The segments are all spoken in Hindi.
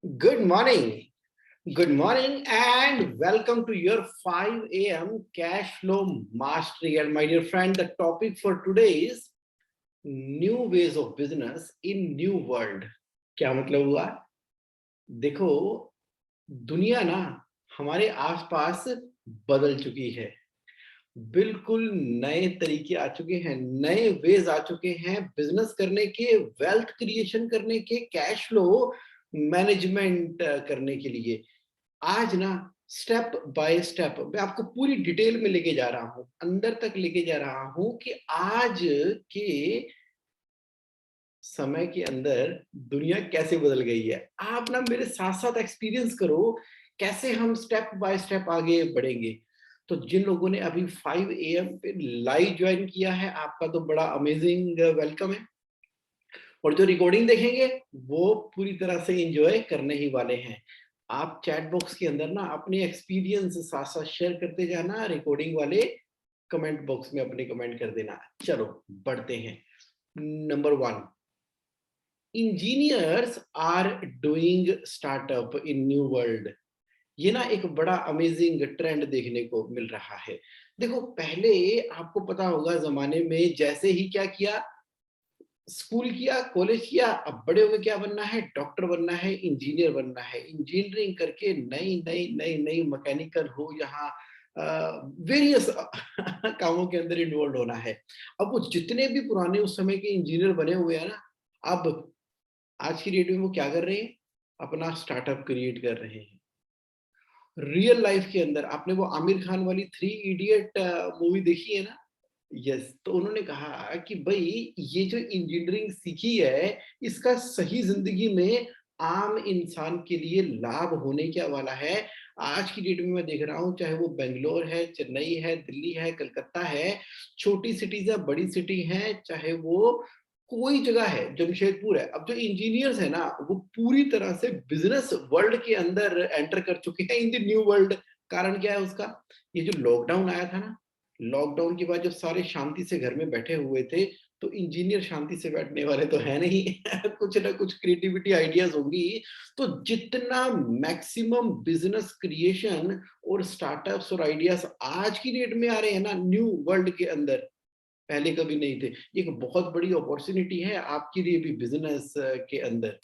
Good morning. Good morning and welcome to your 5 a.m. cash flow mastery. And my dear friend, the topic for today is new ways of business in new world. क्या मतलब हुआ? देखो, दुनिया ना हमारे आसपास बदल चुकी है। बिल्कुल नए तरीके आ चुके हैं, नए वेज आ चुके हैं बिजनेस करने के, वेल्थ क्रिएशन करने के, कैश फ्लो मैनेजमेंट करने के लिए। आज ना स्टेप बाय स्टेप मैं आपको पूरी डिटेल में लेके जा रहा हूँ, अंदर तक लेके जा रहा हूँ कि आज के समय के अंदर दुनिया कैसे बदल गई है। आप ना मेरे साथ-साथ एक्सपीरियंस करो, कैसे हम स्टेप बाय स्टेप आगे बढ़ेंगे। तो जिन लोगों ने अभी 5 एएम पे लाइव जॉइन किया है, आपका तो बड़ा अमेजिंग वेलकम है। और जो रिकॉर्डिंग देखेंगे, वो पूरी तरह से एन्जॉय करने ही वाले हैं। आप चैट बॉक्स के अंदर ना अपने एक्सपीरियंस साथ-साथ शेयर करते जाना, रिकॉर्डिंग वाले कमेंट बॉक्स में अपने कमेंट कर देना। चलो, बढ़ते हैं। Number 1, engineers are doing startup in new world. ये ना एक बड़ा अमेजिंग ट्रेंड देखने को मिल रहा है। देखो, पहले आपको पता होगा जमाने में जैसे ही क्या किया, स्कूल किया, कॉलेज किया, अब बड़े होके क्या बनना है? डॉक्टर बनना है, इंजीनियर बनना है। इंजीनियरिंग करके नई मैकेनिकल हो यहाँ वेरियस कामों के अंदर इन्वॉल्व होना है। अब वो जितने भी पुराने उस समय के इंजीनियर बने हुए हैं ना, अब आज की डेट में वो क्या कर रहे हैं? अपना स्टार्टअप क्रिएट कर रहे हैं। रियल लाइफ के अंदर आपने वो आमिर खान वाली थ्री इडियट मूवी देखी है ना? यस, तो उन्होंने कहा कि भई ये जो इंजीनियरिंग सीखी है, इसका सही ज़िंदगी में आम इंसान के लिए लाभ होने क्या वाला है। आज की डेट में मैं देख रहा हूँ, चाहे वो बैंगलोर है, चेन्नई है, दिल्ली है, कलकत्ता है, छोटी सिटीज़ है, बड़ी सिटी है, चाहे वो कोई जगह है, जमशेदपुर है। अब जो इंजीनियर्स हैं ना, वो पूरी तरह से बिज़नेस वर्ल्ड के अंदर एंटर कर चुके हैं इन द न्यू वर्ल्ड। कारण क्या है उसका? ये जो लॉकडाउन आया था ना, लॉकडाउन के बाद जब सारे शांति से घर में बैठे हुए थे, तो इंजीनियर शांति से बैठने वाले तो है नहीं। कुछ ना कुछ क्रिएटिविटी आइडियाज होंगी। तो जितना मैक्सिमम बिजनेस क्रिएशन और स्टार्टअप्स और आइडियाज आज की डेट में आ रहे हैं ना न्यू वर्ल्ड के अंदर, पहले कभी नहीं थे। ये एक बहुत बड़ी अपॉर्चुनिटी है आपके लिए भी बिजनेस के अंदर।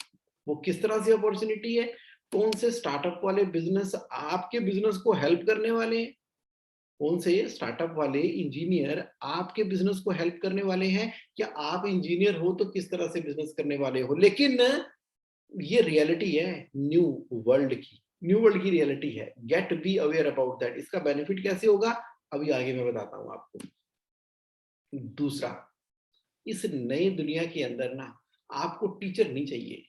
वो किस तरह से अपॉर्चुनिटी है? कौन से स्टार्टअप वाले बिजनेस आपके बिजनेस को हेल्प करने वाले हैं? कौन से स्टार्टअप वाले इंजीनियर आपके बिजनेस को हेल्प करने वाले हैं? या आप इंजीनियर हो तो किस तरह से बिजनेस करने वाले हो? लेकिन ये रियलिटी है न्यू वर्ल्ड की। न्यू वर्ल्ड की रियलिटी है। Get be aware about that. इसका बेनिफिट कैसे होगा? अभी आगे मैं बताता हूँ आपको। दूसरा, इस नई दुनिया के अंदर ना आपको टीचर नहीं चाहिए,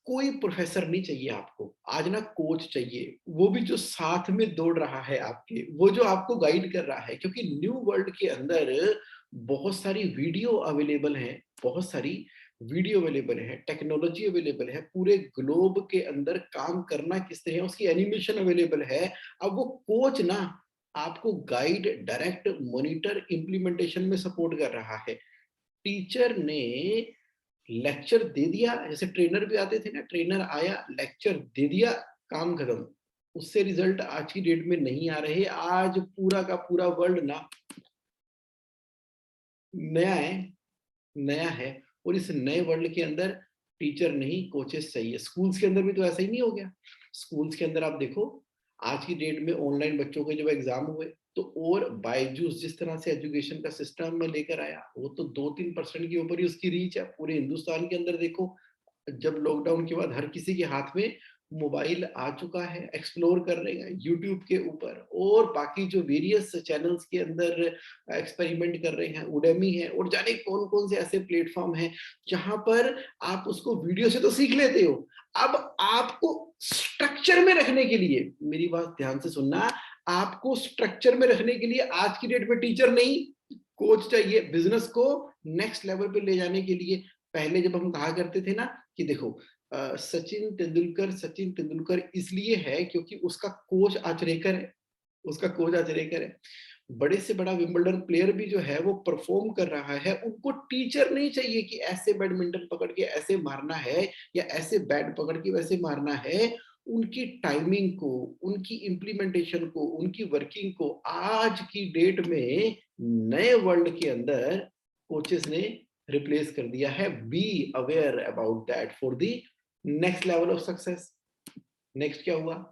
कोई प्रोफेसर नहीं चाहिए आपको। आज ना कोच चाहिए, वो भी जो साथ में दौड़ रहा है आपके, वो जो आपको गाइड कर रहा है। क्योंकि न्यू वर्ल्ड के अंदर बहुत सारी वीडियो अवेलेबल है, बहुत सारी वीडियो अवेलेबल है, टेक्नोलॉजी अवेलेबल है, पूरे ग्लोब के अंदर काम करना किस तरह है, उसकी एनिमेशन अवेलेबल है। अब वो कोच ना आपको गाइड, डायरेक्ट, मॉनिटर, इम्प्लीमेंटेशन में सपोर्ट कर रहा है। टीचर ने लेक्चर दे दिया, जैसे ट्रेनर भी आते थे ना, ट्रेनर आया, लेक्चर दे दिया, काम खत्म। उससे रिजल्ट आज की डेट में नहीं आ रहे। आज पूरा का पूरा वर्ल्ड ना नया है, नया है। और इस नए वर्ल्ड के अंदर टीचर नहीं, कोचेस चाहिए। स्कूल्स के अंदर भी तो ऐसा ही नहीं हो गया? स्कूल्स के अंदर आप देखो, आज की डेट में ऑनलाइन बच्चों के जब एग्जाम हुए, तो और बायजूस जिस तरह से एजुकेशन का सिस्टम में लेकर आया, वो तो 2-3% के ऊपर ही उसकी रीच है। पूरे हिंदुस्तान के अंदर देखो, जब लॉकडाउन के बाद हर किसी के हाथ में मोबाइल आ चुका है, एक्सप्लोर कर रहे हैं यूट्यूब के ऊपर, और बाकी जो वेरियस चैनल्स के अंदर एक्सपेरिमेंट कर रहे हैं, उडेमी है, और जाने कौन कौन से ऐसे प्लेटफॉर्म हैं जहां पर आप उसको वीडियो से तो सीख लेते हो। अब आपको स्ट्रक्चर में रखने के लिए, मेरी बात ध्यान से सुनना, आपको स्ट्रक्चर में रखने के लिए आज की डेट में टीचर नहीं, कोच चाहिए। बिजनेस को नेक्स्ट लेवल पे ले जाने के लिए, पहले जब हम कहा करते थे ना कि देखो, सचिन तेंदुलकर इसलिए है क्योंकि उसका कोच आचरेकर है, उसका कोच आचरेकर है। बड़े से बड़ा विंबलडन प्लेयर भी जो है वो परफॉर्म कर रहा है, उनको टीचर नहीं चाहिए कि ऐसे बैडमिंटन पकड़ के ऐसे मारना है या ऐसे बैट पकड़ के वैसे मारना है। उनकी टाइमिंग को, उनकी इम्प्लीमेंटेशन को, उनकी वर्किंग को आज की डेट में नए वर्ल्ड के अंदर कोचेस ने रिप्लेस कर दिया है। B aware about that for the next level of success. Next क्या हुआ?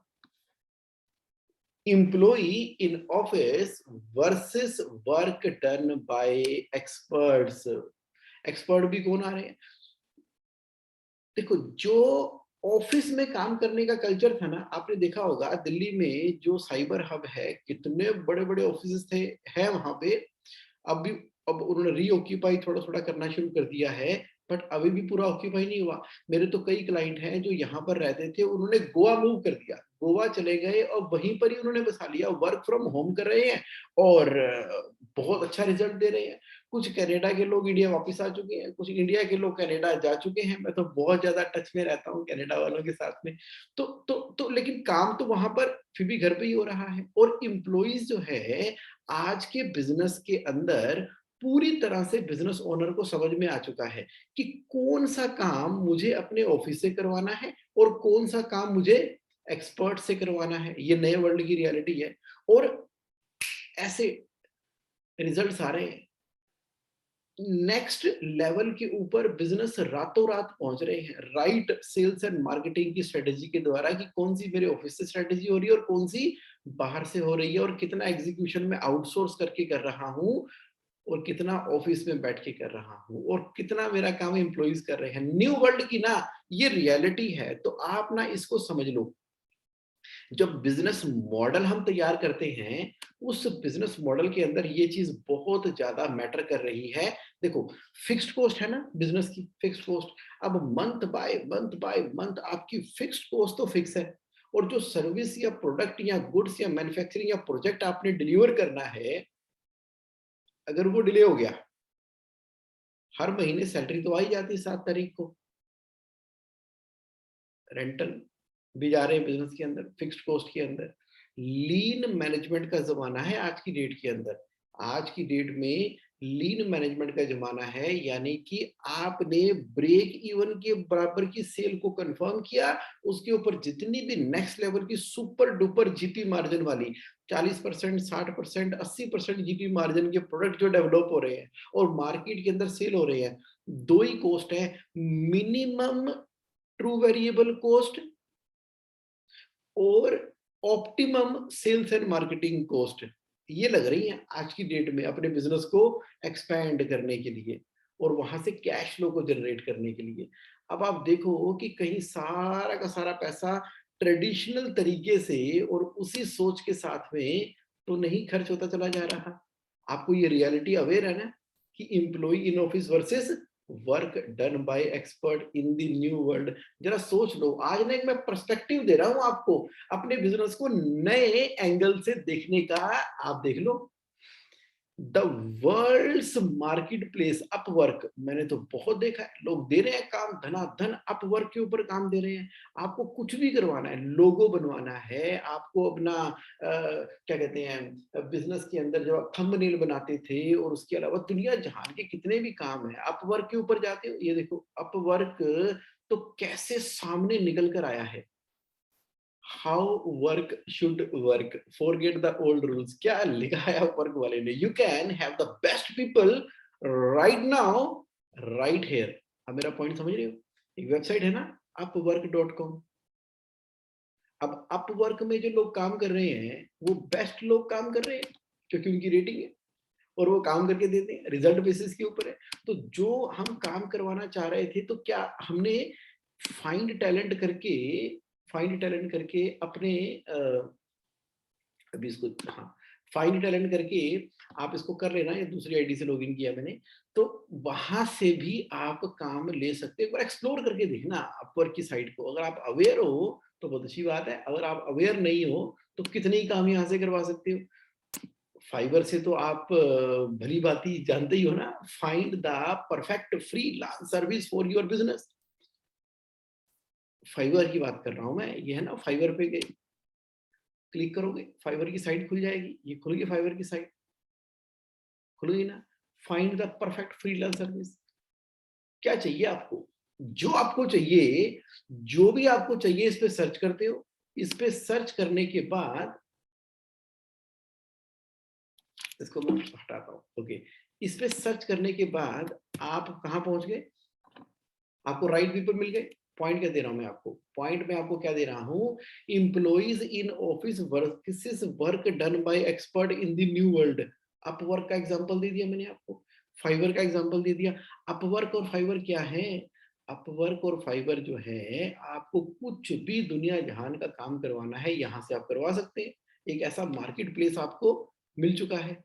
employee in office versus work done by experts। Expert भी कौन आ रहे हैं? देखो, जो ऑफिस में काम करने का कल्चर था ना, आपने देखा होगा दिल्ली में जो साइबर हब है, कितने बड़े बड़े ऑफिस थे, है वहां पे। अब भी, अब उन्होंने रीऑक्यूपाई थोड़ा थोड़ा करना शुरू कर दिया है, बट अभी भी पूरा ऑक्यूपाई नहीं हुआ। मेरे तो कई क्लाइंट हैं जो यहाँ पर रहते थे, उन्होंने गोवा मूव कर दिया, गोवा चले गए और वहीं पर ही उन्होंने बसा लिया, वर्क फ्रॉम होम कर रहे हैं और बहुत अच्छा रिजल्ट दे रहे हैं। कुछ कनाडा के लोग इंडिया वापस आ चुके हैं, कुछ इंडिया के लोग कनाडा जा चुके हैं। मैं तो बहुत ज्यादा टच में रहता हूँ कनाडा वालों के साथ में। तो लेकिन काम तो वहां पर फिर भी घर पे ही हो रहा है। और इम्प्लॉइज जो है आज के बिजनेस के अंदर पूरी तरह से बिजनेस ओनर को समझ में आ चुका है कि कौन सा काम मुझे अपने ऑफिस से करवाना है और कौन सा काम मुझे एक्सपर्ट से करवाना है। ये नए वर्ल्ड की रियलिटी है और ऐसे रिजल्ट्स आ रहे हैं। नेक्स्ट लेवल के ऊपर बिजनेस रातों रात पहुंच रहे हैं, राइट सेल्स एंड मार्केटिंग की स्ट्रेटेजी के द्वारा, कि कौन सी मेरे ऑफिस से स्ट्रेटेजी हो रही है और कौन सी बाहर से हो रही है, और कितना एग्जीक्यूशन में आउटसोर्स करके कर रहा हूं और कितना ऑफिस में बैठ के कर रहा हूं और कितना मेरा काम एम्प्लॉइज कर रहे हैं। न्यू वर्ल्ड की ना ये रियलिटी है, तो आप ना इसको समझ लो। जब बिजनेस मॉडल हम तैयार करते हैं, उस बिजनेस मॉडल के अंदर ये चीज बहुत ज्यादा मैटर कर रही है। देखो, फिक्स्ड कॉस्ट है ना बिजनेस की, फिक्स्ड कॉस्ट। अब मंथ बाय मंथ आपकी फिक्स्ड कॉस्ट तो फिक्स है, और जो सर्विस या प्रोडक्ट या गुड्स या मैन्युफैक्चरिंग या प्रोजेक्ट आपने डिलीवर करना है, अगर वो डिले हो गया, हर महीने सैलरी तो आ ही जाती है 7 तारीख को। रेंटल भी जा रहे हैं बिजनेस के अंदर, फिक्स्ड कॉस्ट के अंदर। लीन मैनेजमेंट का जमाना है आज की डेट के अंदर। आज की डेट में लीन मैनेजमेंट का जमाना है, यानी कि आपने ब्रेक इवन के बराबर की सेल को कंफर्म किया, उसके ऊपर जितनी भी नेक्स्ट लेवल की सुपर डुपर जीपी मार्जिन वाली 40%, 60%, 80% जीपी मार्जिन के प्रोडक्ट जो डेवलप हो रहे हैं और मार्केट के अंदर सेल हो रहे हैं, दो ही कॉस्ट है, मिनिमम ट्रू वेरिएबल कॉस्ट और optimum sales and marketing cost. ये लग रही है आज की डेट में अपने बिजनेस को एक्सपैंड करने के लिए और वहां से कैश फ्लो को जनरेट करने के लिए। अब आप देखो कि कहीं सारा का सारा पैसा ट्रेडिशनल तरीके से और उसी सोच के साथ में तो नहीं खर्च होता चला जा रहा। आपको ये रियलिटी अवेयर है ना कि employ in office versus work done by expert in the new world. जरा सोच लो, आज ना एक मैं पर्सपेक्टिव दे रहा हूं आपको, अपने बिजनेस को नए एंगल से देखने का। आप देख लो, the world's market place Upwork, मैंने तो बहुत देखा है, लोग दे रहे हैं काम धनाधन, अपवर्क के ऊपर काम दे रहे हैं। आपको कुछ भी करवाना है, लोगो बनवाना है, आपको अपना क्या कहते हैं बिजनेस के अंदर जब आप थंबनेल बनाते थे, और उसके अलावा दुनिया जहान के कितने भी काम है, अपवर्क के ऊपर जाते हो। ये देखो अपवर्क तो कैसे सामने निकल कर आया है। How work should work, forget the old rules, क्या लिखा है अपवर्क वाले ने, you can have the best people right now right here. अब मेरा पॉइंट समझ रहे हो? एक वेबसाइट है ना upwork.com। अब अपवर्क में जो लोग काम कर रहे हैं वो बेस्ट लोग काम कर रहे हैं, क्योंकि उनकी रेटिंग है और वो काम करके देते हैं, रिजल्ट बेसिस के ऊपर है। तो जो हम काम करवाना चाह रहे थे, तो क्या हमने फाइंड टैलेंट करके फाइंड टैलेंट करके अपने अभी इसको, हाँ, फाइंड टैलेंट करके आप इसको कर लेना, या दूसरी आईडी से लॉगिन किया मैंने, तो वहां से भी आप काम ले सकते हो। एक बार एक्सप्लोर करके देखना अपवर्क की साइट को। अगर आप अवेयर हो तो बहुत अच्छी बात है, अगर आप अवेयर नहीं हो तो कितने ही काम यहाँ से करवा सकते हो। फाइवर से तो आप भली भांति जानते ही हो ना, find the perfect free service for your business. Fiverr की बात कर रहा हूं मैं, ये है ना, फाइवर पे गए, क्लिक करोगे फाइवर की साइट खुल जाएगी, ये खुल गई फाइवर की साइट। खुलेगी ना। Find the perfect freelance service. क्या चाहिए आपको? जो आपको चाहिए, जो भी आपको चाहिए इस पे सर्च करते हो। इस पे सर्च करने के बाद इसको मैं हटाता हूँ। ओके, इस पे सर्च करने के बाद आप कहाँ पहुंच गए? आपको राइट पीपल मिल गए। पॉइंट क्या दे रहा हूं मैं आपको? पॉइंट में आपको क्या दे रहा हूं? Employees in office work work done by expert in the new world. Upwork का एग्जांपल दे दिया मैंने आपको, फाइवर का एग्जांपल दे दिया। अपवर्क और फाइवर क्या है? अपवर्क और फाइवर जो है, आपको कुछ भी दुनिया जहान का काम करवाना है यहां से आप करवा सकते हैं। एक ऐसा मार्केट प्लेस आपको मिल चुका है।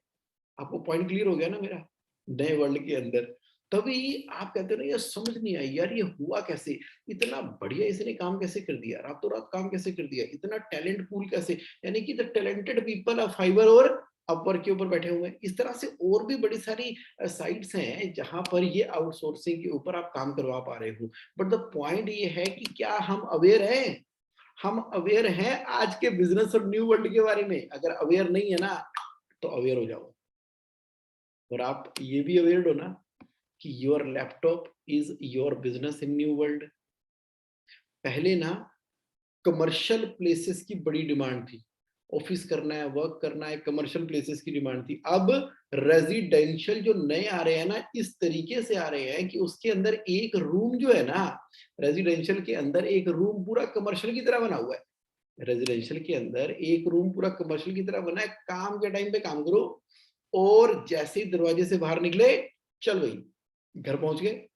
आपको पॉइंट क्लियर हो गया ना मेरा? नए वर्ल्ड के अंदर। तभी आप कहते हो ना, ये समझ नहीं आई यार, ये हुआ कैसे? इतना बढ़िया इसने काम कैसे कर दिया? रातों रात काम कैसे कर दिया? इतना टैलेंट पूल कैसे? यानी कि the talented people of Fiverr और अपवर्क के ऊपर बैठे हुए हैं। इस तरह से और भी बड़ी सारी साइट्स हैं जहां पर ये आउटसोर्सिंग के ऊपर आप काम करवा पा रहे हो। बट द पॉइंट ये है कि क्या हम अवेयर हैं? हम अवेयर हैं आज के बिजनेस और न्यू वर्ल्ड के बारे में? अगर अवेयर नहीं है ना, तो अवेयर हो जाओ। और आप ये भी अवेयर हो ना कि your laptop is your business in new world. पहले ना कमर्शियल प्लेसेस की बड़ी डिमांड थी। ऑफिस करना है, वर्क करना है, कमर्शियल प्लेसेस की डिमांड थी। अब रेजिडेंशियल जो नए आ रहे हैं ना, इस तरीके से आ रहे हैं कि उसके अंदर एक रूम जो है ना, रेजिडेंशियल के अंदर एक रूम पूरा कमर्शियल की तरह बना हुआ है। रेजिडेंशियल के अंदर एक रूम पूरा कमर्शियल की तरह बना है। काम के टाइम पे काम करो, और जैसे ही दरवाजे से बाहर निकले, चल भाई घर पहुंच गए।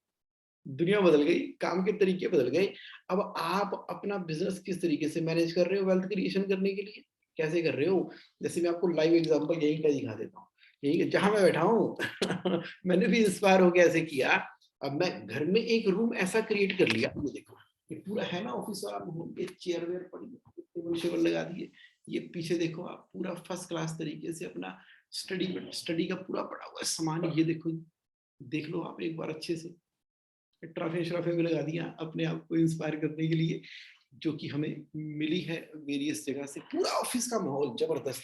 दुनिया बदल गई, काम के तरीके बदल गए। अब आप अपना बिजनेस किस तरीके से मैनेज कर रहे हो वेल्थ क्रिएशन करने के लिए? कैसे कर रहे हो? जैसे मैं आपको लाइव एग्जांपल यही का दिखा देता हूँ। यही जहां मैं बैठा हूँ मैंने भी इंस्पायर होकर ऐसे किया। अब मैं घर में एक रूम ऐसा क्रिएट कर लिया। ये देखो, ये पूरा है ना ऑफिस वाला माहौल। ये चेयर वेयर पड़ी है, टेबल शेबल लगा दिए। ये पीछे देखो आप, पूरा फर्स्ट क्लास तरीके से अपना स्टडी का पूरा पड़ा हुआ है सामान। ये देखो, देख लो आप एक बार अच्छे से। ट्रॉफी श्रॉफी भी लगा दिया अपने आप को इंस्पायर करने के लिए, जो कि हमें मिली है वेरियस जगह से। पूरा ऑफिस का माहौल जबरदस्त।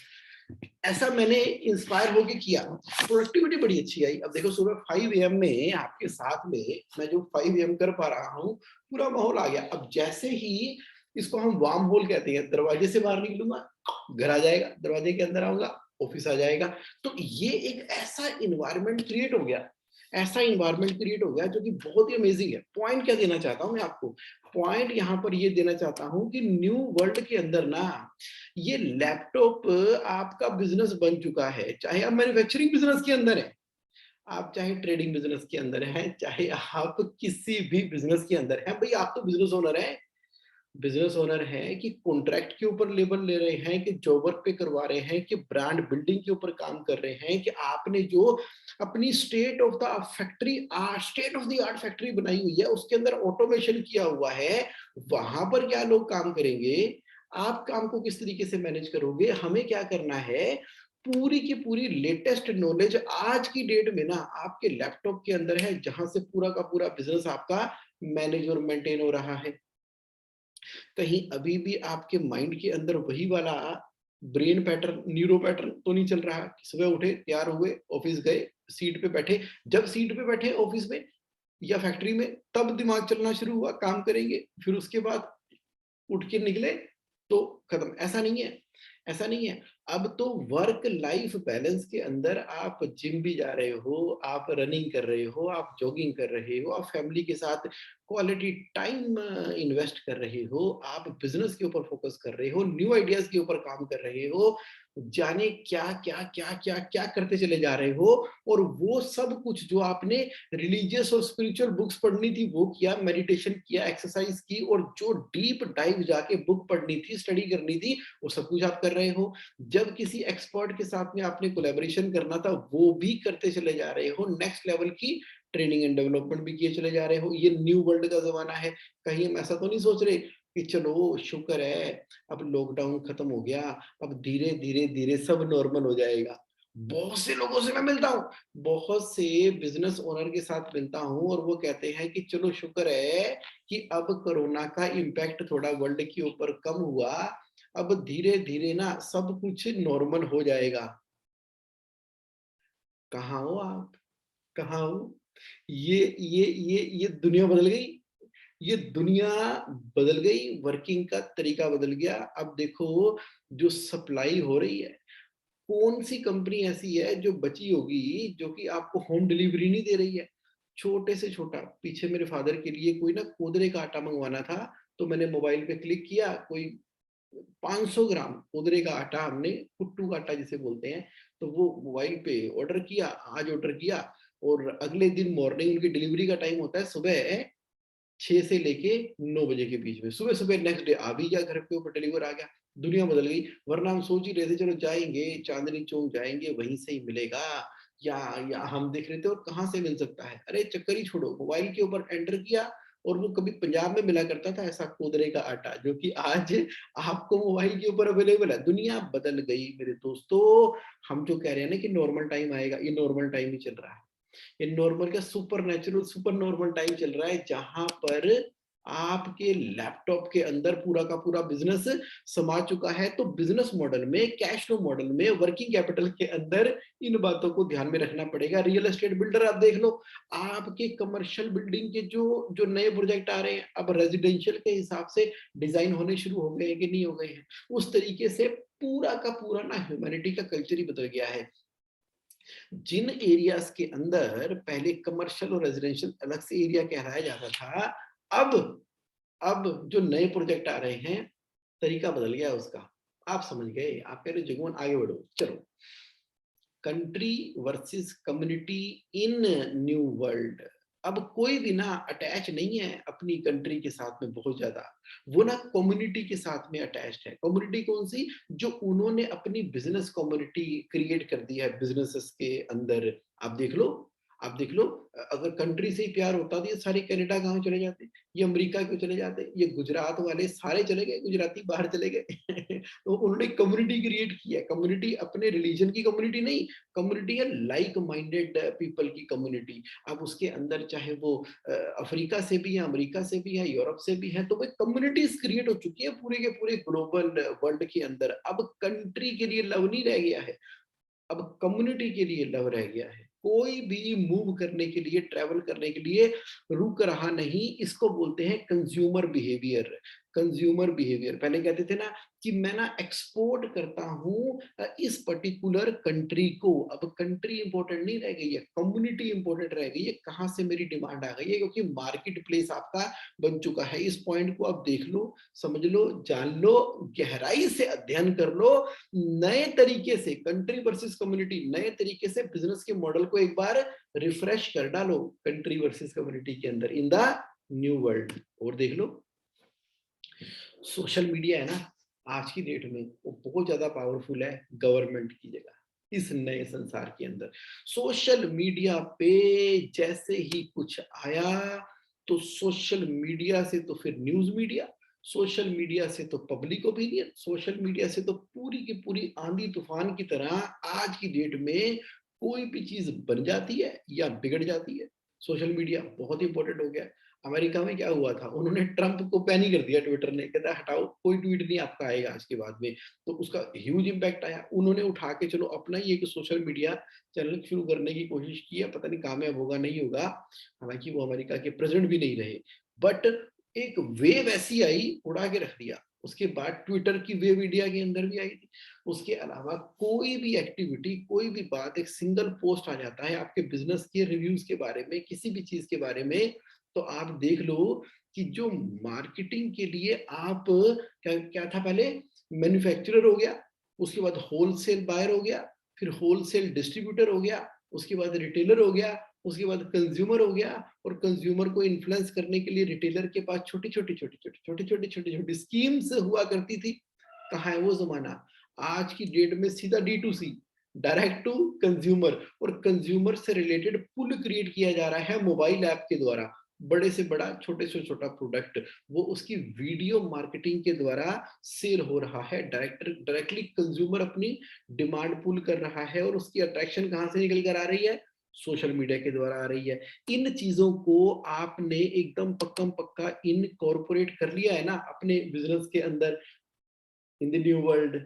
ऐसा मैंने इंस्पायर होके किया, प्रोडक्टिविटी बड़ी अच्छी आई। अब देखो, सुबह 5 AM में आपके साथ में मैं जो 5 AM कर पा रहा हूँ, पूरा माहौल आ गया। अब जैसे ही इसको हम वार्म होल कहते हैं, दरवाजे से बाहर निकलूंगा, घर आ जाएगा, दरवाजे के अंदर आऊंगा, ऑफिस आ जाएगा। तो ये एक ऐसा इन्वायरमेंट क्रिएट हो गया, ऐसा इन्वायरमेंट क्रिएट हो गया जो कि बहुत ही अमेजिंग है। पॉइंट क्या देना चाहता हूं मैं आपको? पॉइंट यहां पर ये देना चाहता हूं कि न्यू वर्ल्ड के अंदर ना, ये लैपटॉप आपका बिजनेस बन चुका है। चाहे आप मैन्युफैक्चरिंग बिजनेस के अंदर है, आप चाहे ट्रेडिंग बिजनेस के अंदर हैं, चाहे आप किसी भी बिजनेस के अंदर हैं, भाई आप तो बिजनेस ओनर हैं। बिजनेस ओनर है कि कॉन्ट्रैक्ट के ऊपर लेबर ले रहे हैं, कि जॉब वर्क पे करवा रहे हैं, कि ब्रांड बिल्डिंग के ऊपर काम कर रहे हैं, कि आपने जो अपनी state of the art factory बनाई हुई है, उसके अंदर ऑटोमेशन किया हुआ है, वहां पर क्या लोग काम करेंगे? आप काम को किस तरीके से मैनेज करोगे? हमें क्या करना है? पूरी की पूरी लेटेस्ट नॉलेज आज की डेट में ना आपके लैपटॉप के अंदर है, जहां से पूरा का पूरा बिजनेस आपका मैनेज और मेंटेन हो रहा है। कहीं अभी भी आपके माइंड के अंदर वही वाला ब्रेन पैटर्न, न्यूरो पैटर्न तो नहीं चल रहा कि सुबह उठे, तैयार हुए, ऑफिस गए, सीट पे बैठे। जब सीट पे बैठे ऑफिस में या फैक्ट्री में, तब दिमाग चलना शुरू हुआ, काम करेंगे, फिर उसके बाद उठ के निकले तो खत्म। ऐसा नहीं है, ऐसा नहीं है। अब तो वर्क लाइफ बैलेंस के अंदर आप जिम भी जा रहे हो, आप रनिंग कर रहे हो, आप जॉगिंग कर रहे हो, आप फैमिली के साथ क्वालिटी टाइम इन्वेस्ट कर रहे हो, आप बिजनेस के ऊपर फोकस कर रहे हो, न्यू आइडियाज के ऊपर काम कर रहे हो, जाने क्या क्या क्या क्या क्या करते चले जा रहे हो। और वो सब कुछ जो आपने रिलीजियस और स्पिरिचुअल बुक्स पढ़नी थी वो किया, मेडिटेशन किया, एक्सरसाइज की, और जो डीप डाइव जाके बुक पढ़नी थी, स्टडी करनी थी, वो सब कुछ आप कर रहे हो। जब किसी एक्सपर्ट के साथ में आपने कोलैबोरेशन करना था, वो भी करते चले जा रहे हो। नेक्स्ट लेवल की ट्रेनिंग एंड डेवलपमेंट भी किए चले जा रहे हो। ये न्यू वर्ल्ड का जमाना है। कहीं हम ऐसा तो नहीं सोच रहे कि चलो शुक्र है अब लॉकडाउन खत्म हो गया, अब धीरे धीरे धीरे सब नॉर्मल हो जाएगा। बहुत से लोगों से मैं मिलता हूँ, बहुत से बिजनेस ओनर के साथ मिलता हूँ, और वो कहते हैं कि चलो शुक्र है कि अब कोरोना का इम्पैक्ट थोड़ा वर्ल्ड के ऊपर कम हुआ, अब धीरे धीरे ना सब कुछ नॉर्मल हो जाएगा। कहाँ हो आप? कहाँ हो? ये दुनिया बदल गई। ये दुनिया बदल गई, वर्किंग का तरीका बदल गया। अब देखो जो सप्लाई हो रही है, कौन-सी कंपनी ऐसी है जो बची होगी जो कि आपको होम डिलीवरी नहीं दे रही है? छोटे से छोटा, पीछे मेरे फादर के लिए कोई ना कोदरे का आटा मँगवाना था, तो मैंने मोबाइल पे क्लिक किया, कोई 500 ग्राम कोदरे का आटा हमने कुट्टू का आटा जिसे बोलते हैं, तो वो मोबाइल पे ऑर्डर किया, आज ऑर्डर किया और अगले दिन मॉर्निंग उनकी डिलीवरी का टाइम होता है सुबह 6 से लेके 9 बजे के बीच में। सुबह-सुबह नेक्स्ट डे आ भी गया, घर के ऊपर डिलीवर आ गया। दुनिया बदल गई, वरना हम सोच ही रहे थे चलो जाएँगे, चांदनी चौक जाएँगे, वहीं से ही मिलेगा या हम देख रहे थे और कहाँ से मिल सकता है? अरे चक्कर ही छोड़ो, मोबाइल के ऊपर एंटर किया और वो कभी पंजाब में मिला करता था ऐसा कोदरे का आटा, जो कि आज आपको मोबाइल के ऊपर अवेलेबल है। दुनिया बदल गई मेरे दोस्तों। हम जो कह रहे हैं ना कि नॉर्मल टाइम आएगा, ये नॉर्मल टाइम ही चल रहा है। ये नॉर्मल क्या super natural super normal time चल रहा है जहां पर आपके लैपटॉप के अंदर पूरा का पूरा बिजनेस समा चुका है। तो बिजनेस मॉडल में, कैश फ्लो मॉडल में, वर्किंग कैपिटल के अंदर इन बातों को ध्यान में रखना पड़ेगा। रियल एस्टेट बिल्डर आप देख लो, आपके कमर्शियल बिल्डिंग के जो जो नए प्रोजेक्ट आ रहे हैं, अब रेजिडेंशियल के हिसाब से डिजाइन होने शुरू हो गए हैं कि नहीं हो गए हैं, उस तरीके से पूरा का पूरा ना ह्यूमैनिटी का कल्चर ही बदल गया है। जिन एरियाज के अंदर पहले कमर्शियल और रेजिडेंशियल अलग से एरिया कहलाया जाता था, अब जो नए प्रोजेक्ट आ रहे हैं, तरीका बदल गया उसका। आप समझ गए, आप कह रहे हो जगमोहन आगे बढ़ो, चलो। कंट्री वर्सेस कम्युनिटी इन न्यू वर्ल्ड। अब कोई भी ना अटैच नहीं है अपनी कंट्री के साथ में बहुत ज्यादा, वो ना कम्युनिटी के साथ में अटैच्ड है। कम्युनिटी कौन सी? जो उन्होंने अपनी बिजनेस कम्युनिटी क्रिएट कर दी है बिजनेसेस के अंदर। आप देख लो, आप देख लो, अगर कंट्री से ही प्यार होता तो ये सारे कनाडा गांव चले जाते, ये अमेरिका क्यों चले जाते, ये गुजरात वाले सारे चले गए, गुजराती बाहर चले गए। तो उन्होंने कम्युनिटी क्रिएट की है। कम्युनिटी अपने रिलीजन की कम्युनिटी नहीं, कम्युनिटी है लाइक माइंडेड पीपल की कम्युनिटी। अब उसके अंदर चाहे वो अफ्रीका से भी है, अमेरिका से भी है, यूरोप से भी है, तो वो कम्युनिटीज क्रिएट हो चुकी है पूरे के पूरे ग्लोबल वर्ल्ड के अंदर। अब कंट्री के लिए लव नहीं रह गया है, अब कम्युनिटी के लिए लव रह गया है। कोई भी मूव करने के लिए, ट्रैवल करने के लिए रुक रहा नहीं। इसको बोलते हैं कंज्यूमर बिहेवियर। कंज्यूमर बिहेवियर, पहले कहते थे ना कि मैं ना एक्सपोर्ट करता हूँ इस पर्टिकुलर कंट्री को। अब कंट्री इंपॉर्टेंट नहीं रह गई है, कम्युनिटी इंपॉर्टेंट रह गई है। कहाँ से मेरी डिमांड आ गई है, क्योंकि मार्केट प्लेस आपका बन चुका है। इस पॉइंट को आप देख लो, समझ लो, जान लो, गहराई से अध्ययन कर लो। नए तरीके से कंट्री वर्सेस कम्युनिटी, नए तरीके से बिजनेस के मॉडल को एक बार रिफ्रेश कर डालो कंट्री वर्सेस कम्युनिटी के अंदर इन द न्यू वर्ल्ड। और देख लो, सोशल मीडिया है ना, आज की डेट में वो बहुत ज्यादा पावरफुल है गवर्नमेंट की जगह इस नए संसार के अंदर। सोशल मीडिया पे जैसे ही कुछ आया, तो सोशल मीडिया से तो फिर न्यूज मीडिया, सोशल मीडिया से तो पब्लिक ओपिनियन, सोशल मीडिया से तो पूरी की पूरी आंधी तूफान की तरह आज की डेट में कोई भी चीज बन जाती है या बिगड़ जाती है। सोशल मीडिया बहुत इंपॉर्टेंट हो गया। अमेरिका में क्या हुआ था, उन्होंने ट्रंप को बैन ही कर दिया, ट्विटर ने कहता है हटाओ, कोई ट्वीट नहीं आपका आएगा आज के बाद में। तो उसका ह्यूज इम्पैक्ट आया। उन्होंने उठा के चलो अपना ही एक सोशल मीडिया चैनल शुरू करने की कोशिश की है, पता नहीं कामयाब होगा नहीं होगा। हालांकि वो अमेरिका के प्रेसिडेंट भी नहीं रहे, बट एक वेव ऐसी आई, उड़ा के रख दिया। उसके बाद ट्विटर की वेव इंडिया के अंदर भी आई थी। उसके अलावा कोई भी एक्टिविटी, कोई भी बात, एक सिंगल पोस्ट आ जाता है आपके बिजनेस के रिव्यूज के बारे में, किसी भी चीज के बारे में, तो आप देख लो कि जो मार्केटिंग के लिए आप क्या क्या था पहले, मैन्युफैक्चरर हो गया, उसके बाद होलसेल बायर हो गया, फिर होलसेल डिस्ट्रीब्यूटर हो गया, उसके बाद रिटेलर हो गया, उसके बाद कंज्यूमर हो गया, और कंज्यूमर को इन्फ्लुएंस करने के लिए रिटेलर के पास छोटी छोटी छोटी छोटी छोटी छोटी छोटी छोटी स्कीम्स हुआ करती थी। कहाँ है वो जमाना? आज की डेट में सीधा D2C, डायरेक्ट टू कंज्यूमर, और कंज्यूमर से रिलेटेड पुल क्रिएट किया जा रहा है मोबाइल ऐप के द्वारा। बड़े से बड़ा, छोटे से छोटा प्रोडक्ट वो उसकी वीडियो मार्केटिंग के द्वारा सेल हो रहा है। डायरेक्टली कंज्यूमर अपनी डिमांड पुल कर रहा है, और उसकी अट्रैक्शन कहाँ से निकल कर आ रही है? सोशल मीडिया के द्वारा आ रही है। इन चीजों को आपने एकदम पक्कम पक्का इनकॉर्पोरेट कर लिया है ना अपने बिजनेस के अंदर इन द न्यू वर्ल्ड।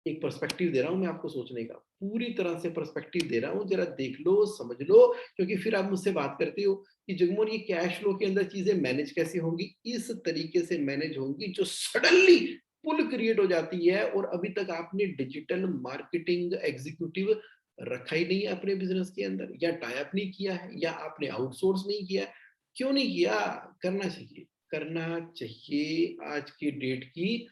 एक पर्सपेक्टिव दे रहा हूं मैं आपको सोचने का। पूरी तरह से पर्सपेक्टिव दे रहा हूँ, जरा देख लो, समझ लो, क्योंकि फिर आप मुझसे बात करते हो कि जगमोहन ये कैश फ्लो के अंदर चीजें मैनेज कैसे होंगी? इस तरीके से मैनेज होंगी जो सडनली पुल क्रिएट हो जाती है और अभी तक आपने डिजिटल मार्केटिंग एग्जीक्यूटिव रखा ही नहीं है अपने बिजनेस के अंदर, या टाई अप नहीं किया है, या आपने आउटसोर्स नहीं किया है। क्यों नहीं किया? करना चाहिए, करना चाहिए। आज की डेट की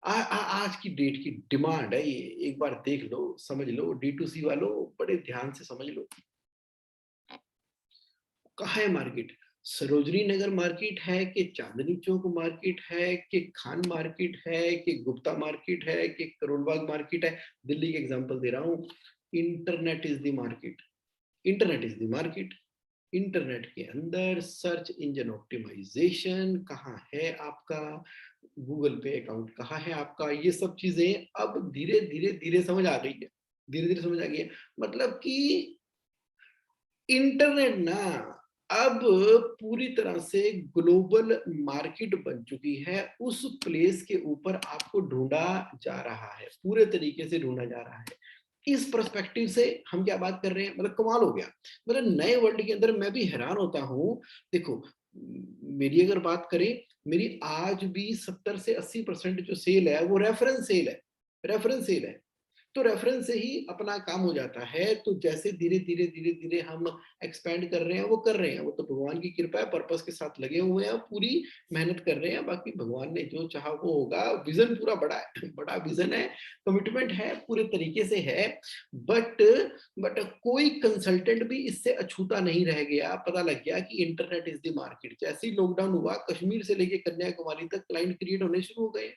आज की डेट की डिमांड है ये, एक बार देख लो, समझ लो, डी टू सी वालों बड़े ध्यान से समझ लो। कहाँ है मार्केट? सरोजनी नगर मार्केट है कि चांदनी चौक मार्केट है कि खान मार्केट है कि गुप्ता मार्केट है कि करोल बाग मार्केट है? दिल्ली के एग्जांपल दे रहा हूँ। Internet is the market, internet is the market. Internet के अंदर सर्च इंजन ऑप्टिमाइजेशन कहाँ है आपका, गूगल पे अकाउंट कहाँ है आपका, ये सब चीजें अब धीरे धीरे धीरे समझ आ गई है, धीरे धीरे समझ आ गई है। मतलब कि इंटरनेट ना अब पूरी तरह से ग्लोबल मार्केट बन चुकी है, उस प्लेस के ऊपर आपको ढूंढा जा रहा है, पूरे तरीके से ढूंढा जा रहा है। इस पर्सपेक्टिव से हम क्या बात कर रहे हैं, मतलब कमाल हो गया। मतलब नए वर्ल्ड के अंदर मैं भी हैरान होता हूँ। देखो, मेरी अगर बात करें, मेरी आज भी 70 से 80% जो सेल है वो रेफरेंस सेल है, रेफरेंस सेल है। तो रेफरेंस से ही अपना काम हो जाता है। तो जैसे धीरे धीरे धीरे धीरे हम एक्सपेंड कर रहे हैं, वो कर रहे हैं, वो तो भगवान की कृपा है, पर्पस के साथ लगे हुए हैं, पूरी मेहनत कर रहे हैं। बाकी भगवान ने जो चाहा वो होगा। विजन पूरा बड़ा है, बड़ा विजन है, कमिटमेंट है, पूरे तरीके से है। बट बट कोई कंसल्टेंट भी इससे अछूता नहीं रह गया। पता लग गया कि इंटरनेट इज द मार्केट। जैसे ही लॉकडाउन हुआ, कश्मीर से लेके कन्याकुमारी तक क्लाइंट क्रिएट होने शुरू हो गए।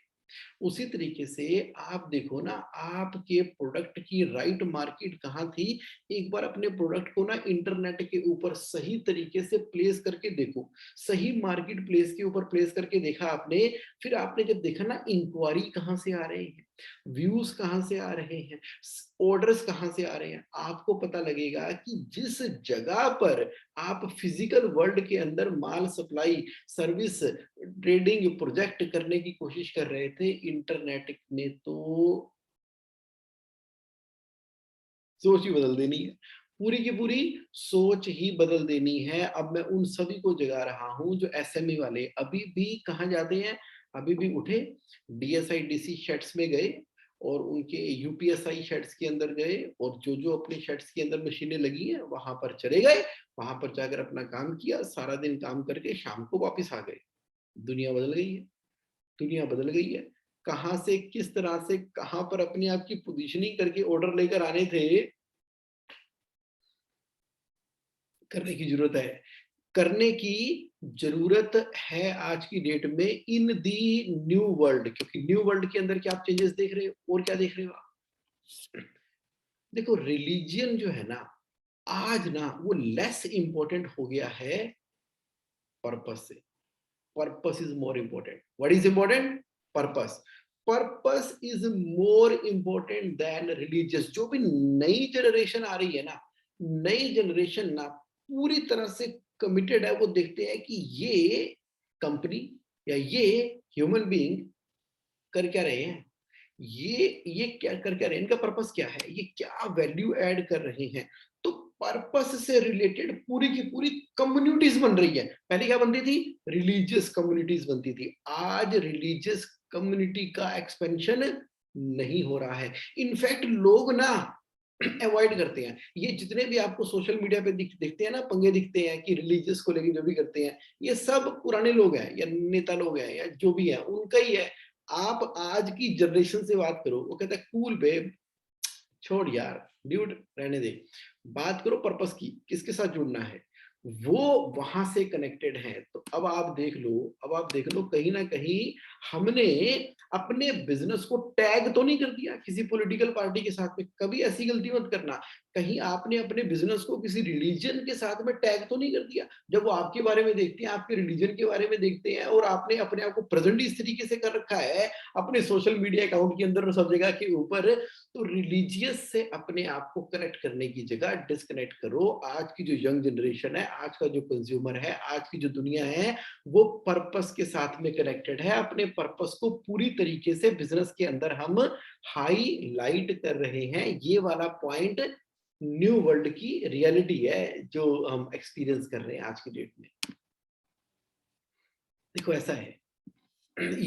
उसी तरीके से आप देखो ना, आपके प्रोडक्ट की राइट मार्केट कहाँ थी। एक बार अपने प्रोडक्ट को ना इंटरनेट के ऊपर सही तरीके से प्लेस करके देखो, सही मार्केट प्लेस के ऊपर प्लेस करके देखा आपने। फिर आपने जब देखा ना इंक्वायरी कहाँ से आ रहे हैं, व्यूज कहाँ से आ रहे हैं, ऑर्डर्स कहाँ से आ रहे हैं, आपको पता लगेगा कि जिस जगह पर आप फिजिकल वर्ल्ड के अंदर माल सप्लाई, सर्विस, ट्रेडिंग, प्रोजेक्ट करने की कोशिश कर रहे थे, इंटरनेट ने तो सोच ही बदल देनी है। पूरी की पूरी सोच ही बदल देनी है। अब मैं उन सभी को जगा रहा हूँ जो एसएमई वाले अभी भी कहाँ जाते हैं, अभी भी उठे, डीएसआई डीसी शेड्स में गए और उनके यूपीएसआई शेड्स के अंदर गए, और जो जो अपने शेड्स के अंदर मशीनें लगी हैं वहां पर चले गए, वहां पर जाकर अपना काम किया, सारा दिन काम करके शाम को वापस आ गए। दुनिया बदल गई है, दुनिया बदल गई है। कहाँ से किस तरह से कहाँ पर अपने आप की पोजीशनिंग करके ऑर्डर लेकर आने थे, करने की जरूरत है, करने की जरूरत है आज की डेट में इन दी न्यू वर्ल्ड। क्योंकि न्यू वर्ल्ड के अंदर क्या आप चेंजेस देख रहे हो, और क्या देख रहे हो आप? देखो, रिलीजियन जो है ना, आज ना वो लेस इंपॉर्टेंट हो गया है पर्पस से। Purpose is more important. What is important? Purpose. Purpose is more important than religious. जो भी नई जनरेशन आ रही है ना, नई जनरेशन ना पूरी तरह से कमिटेड है। वो देखते हैं कि ये कंपनी या ये ह्यूमन बीइंग कर क्या रहे हैं, ये क्या कर क्या रहे हैं, इनका पर्पस क्या है, ये क्या वैल्यू ऐड कर रहे हैं। तो पर्पस से रिलेटेड पूरी की पूरी कम्युनिटीज बन रही है। पहले क्या बनती थी? रिलीजियस कम्युनिटीज बनती थी। आज रिलीजियस कम्युनिटी का एक्सपेंशन नहीं हो रहा है। इनफैक्ट लोग ना अवॉइड करते हैं। ये जितने भी आपको सोशल मीडिया पे दिखते हैं ना, पंगे दिखते हैं कि रिलीजियस को लेके जो भी करते हैं, ये सब पुराने लोग हैं या नेता लोग हैं या जो भी है उनका ही है। आप आज की जनरेशन से बात करो, वो कहता है कूल बेब, छोड़ यार ड्यूड, रहने दे। बात करो पर्पस की, किसके साथ जुड़ना है, वो वहां से कनेक्टेड है। तो अब आप देख लो, अब आप देख लो, कहीं ना कहीं हमने अपने बिजनेस को टैग तो नहीं कर दिया किसी पॉलिटिकल पार्टी के साथ में। कभी ऐसी गलती मत करना। कहीं आपने अपने बिज़नेस को किसी रिलीजन के साथ में टैग तो नहीं कर दिया? जब वो आपके बारे में देखते हैं, आपके रिलीजन के बारे में देखते हैं और आपने अपने आप को प्रेज़ेंट इस तरीके से कर रखा है, अपने सोशल मीडिया अकाउंट के अंदर और सब जगह के ऊपर, तो रिलीजियस से अपने आप को कनेक्ट करने की जगह डिस्कनेक्ट करो। आज की जो यंग जनरेशन है, आज का जो कंज्यूमर है, आज की जो दुनिया है, वो पर्पस के साथ में कनेक्टेड है। अपने पर्पस को पूरी तरीके से बिज़नेस के अंदर हम हाईलाइट कर रहे हैं। ये वाला पॉइंट न्यू वर्ल्ड की रियलिटी है जो हम एक्सपीरियंस कर रहे हैं आज की डेट में। देखो ऐसा है,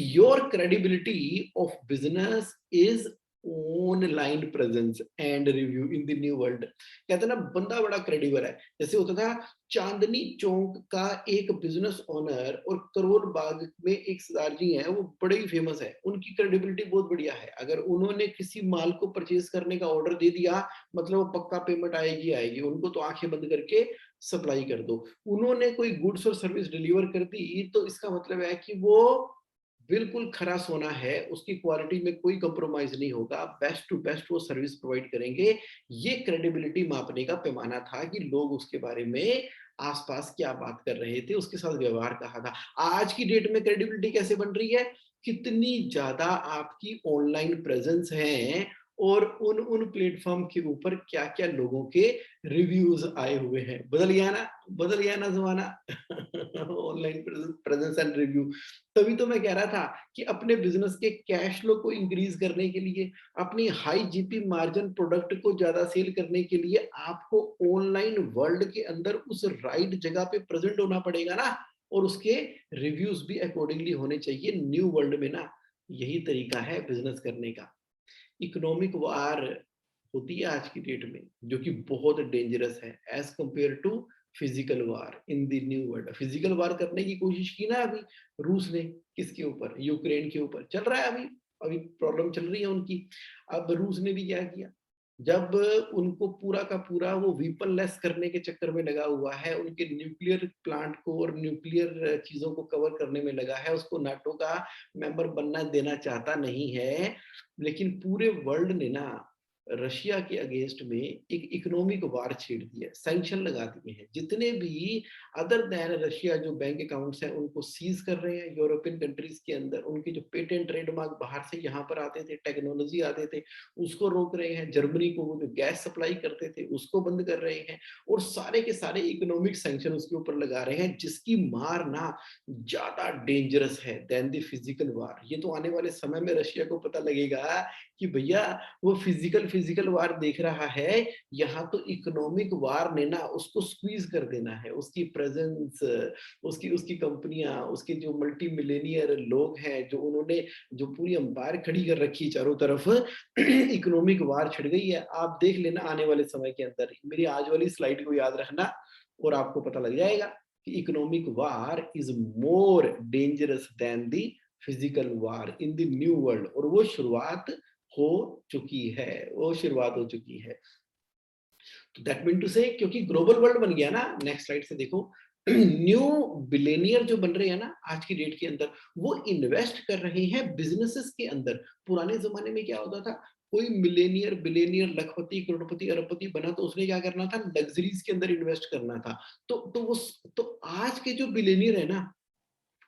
your credibility of business is online presence and review in the new world. कहते हैं ना बंदा बड़ा क्रेडिबल है। जैसे होता था चांदनी चौक का एक बिजनेस ओनर और करोल बाग में एक सरदार जी हैं, वो बड़े ही फेमस है, उनकी क्रेडिबिलिटी बहुत बढ़िया है। अगर उन्होंने किसी माल को परचेज करने का ऑर्डर दे दिया, मतलब वो पक्का पेमेंट आएगी आएगी, उनको तो आंखें बंद करके सप्लाई कर दो। उन्होंने कोई गुड्स और सर्विस डिलीवर कर दी, तो इसका मतलब है कि वो बिल्कुल खरा सोना है, उसकी क्वालिटी में कोई कंप्रोमाइज़ नहीं होगा, बेस्ट टू बेस्ट वो सर्विस प्रोवाइड करेंगे। ये क्रेडिबिलिटी मापने का पैमाना था कि लोग उसके बारे में आस-पास क्या बात कर रहे थे, उसके साथ व्यवहार कहा था। आज की डेट में क्रेडिबिलिटी कैसे बन रही है? कितनी ज़्यादा आपकी ऑनलाइन प्रेज़ेंस है और उन प्लेटफ़ॉर्म के ऊपर क्या-क्या लोगों के रिव्यूज़ आए हुए हैं। बदल गया ना ज़माना। Online presence and review. तभी तो मैं कह रहा था कि अपने बिज़नेस के कैश फ्लो को इंक्रीज़ करने के लिए, अपनी हाई जीपी मार्जिन प्रोडक्ट को ज़्यादा सेल करने के लिए आपको ऑनलाइन वर्ल्ड के अंदर उस राइट जगह पे प्रेज़ेंट होना पड़ेगा ना, और उसके रिव्यूज़ भी अकॉर्डिंगली होने चाहिए। न्यू वर्ल्ड में ना यही तरीका है बिज़नेस करने का। इकोनॉमिक वार होती है आज की डेट में, जो कि बहुत डेंजरस है as compare to physical war in the new world. Physical war करने की कोशिश की ना अभी रूस ने, किसके ऊपर? यूक्रेन के ऊपर चल रहा है अभी, अभी प्रॉब्लम चल रही है उनकी। अब रूस ने भी क्या किया, जब उनको पूरा का पूरा वो वेपनलेस करने के चक्कर में लगा हुआ है, उनके न्यूक्लियर प्लांट को और न्यूक्लियर चीज़ों को कवर करने में लगा है, उसको नाटो का मेंबर बनना देना चाहता नहीं है, लेकिन पूरे वर्ल्ड ने ना रशिया के अगेंस्ट में एक इकोनॉमिक वार छेड़ दिया है, सैंक्शन लगा दिए हैं। जितने भी अदर दैन रशिया जो बैंक अकाउंट्स हैं उनको सीज कर रहे हैं यूरोपियन कंट्रीज के अंदर। उनके जो पेटेंट ट्रेडमार्क बाहर से यहाँ पर आते थे, टेक्नोलॉजी आते थे, उसको रोक रहे हैं। जर्मनी को वो जो गैस सप्लाई करते थे उसको बंद कर रहे हैं, और सारे के सारे इकोनॉमिक सैंक्शन उसके ऊपर लगा रहे हैं, जिसकी मार ना ज्यादा डेंजरस है देन द फिजिकल वार। ये तो आने वाले समय में रशिया को पता लगेगा कि भैया वो फिजिकल वार देख रहा है, यहाँ तो इकोनॉमिक वार ने ना उसको स्क्वीज कर देना है। उसकी प्रेजेंस, उसकी उसकी कंपनियां, उसके जो मल्टी मिलेनियर लोग हैं, जो उन्होंने जो पूरी अंपायर खड़ी कर रखी है चारों तरफ, इकोनॉमिक वार छिड़ गई है। आप देख लेना आने वाले समय के अंदर, मेरी आज वाली स्लाइड को याद रखना और आपको पता लग जाएगा कि economic war is more dangerous than the physical war in the new world. और वो शुरुआत हो चुकी है, वो शुरुआत हो चुकी है। तो दैट मीन टू से, क्योंकि ग्लोबल वर्ल्ड बन गया ना, नेक्स्ट स्लाइड से देखो, न्यू बिलेनियर जो बन रहे हैं ना आज की डेट के अंदर, वो इन्वेस्ट कर रहे हैं बिजनेसेस के अंदर। पुराने जमाने में क्या होता था, कोई मिलेनियर बिलेनियर लखपति करोड़पति अरबपति बना तो उसने क्या करना था, लग्जरीज के अंदर इन्वेस्ट करना था। तो आज के जो बिलेनियर है ना,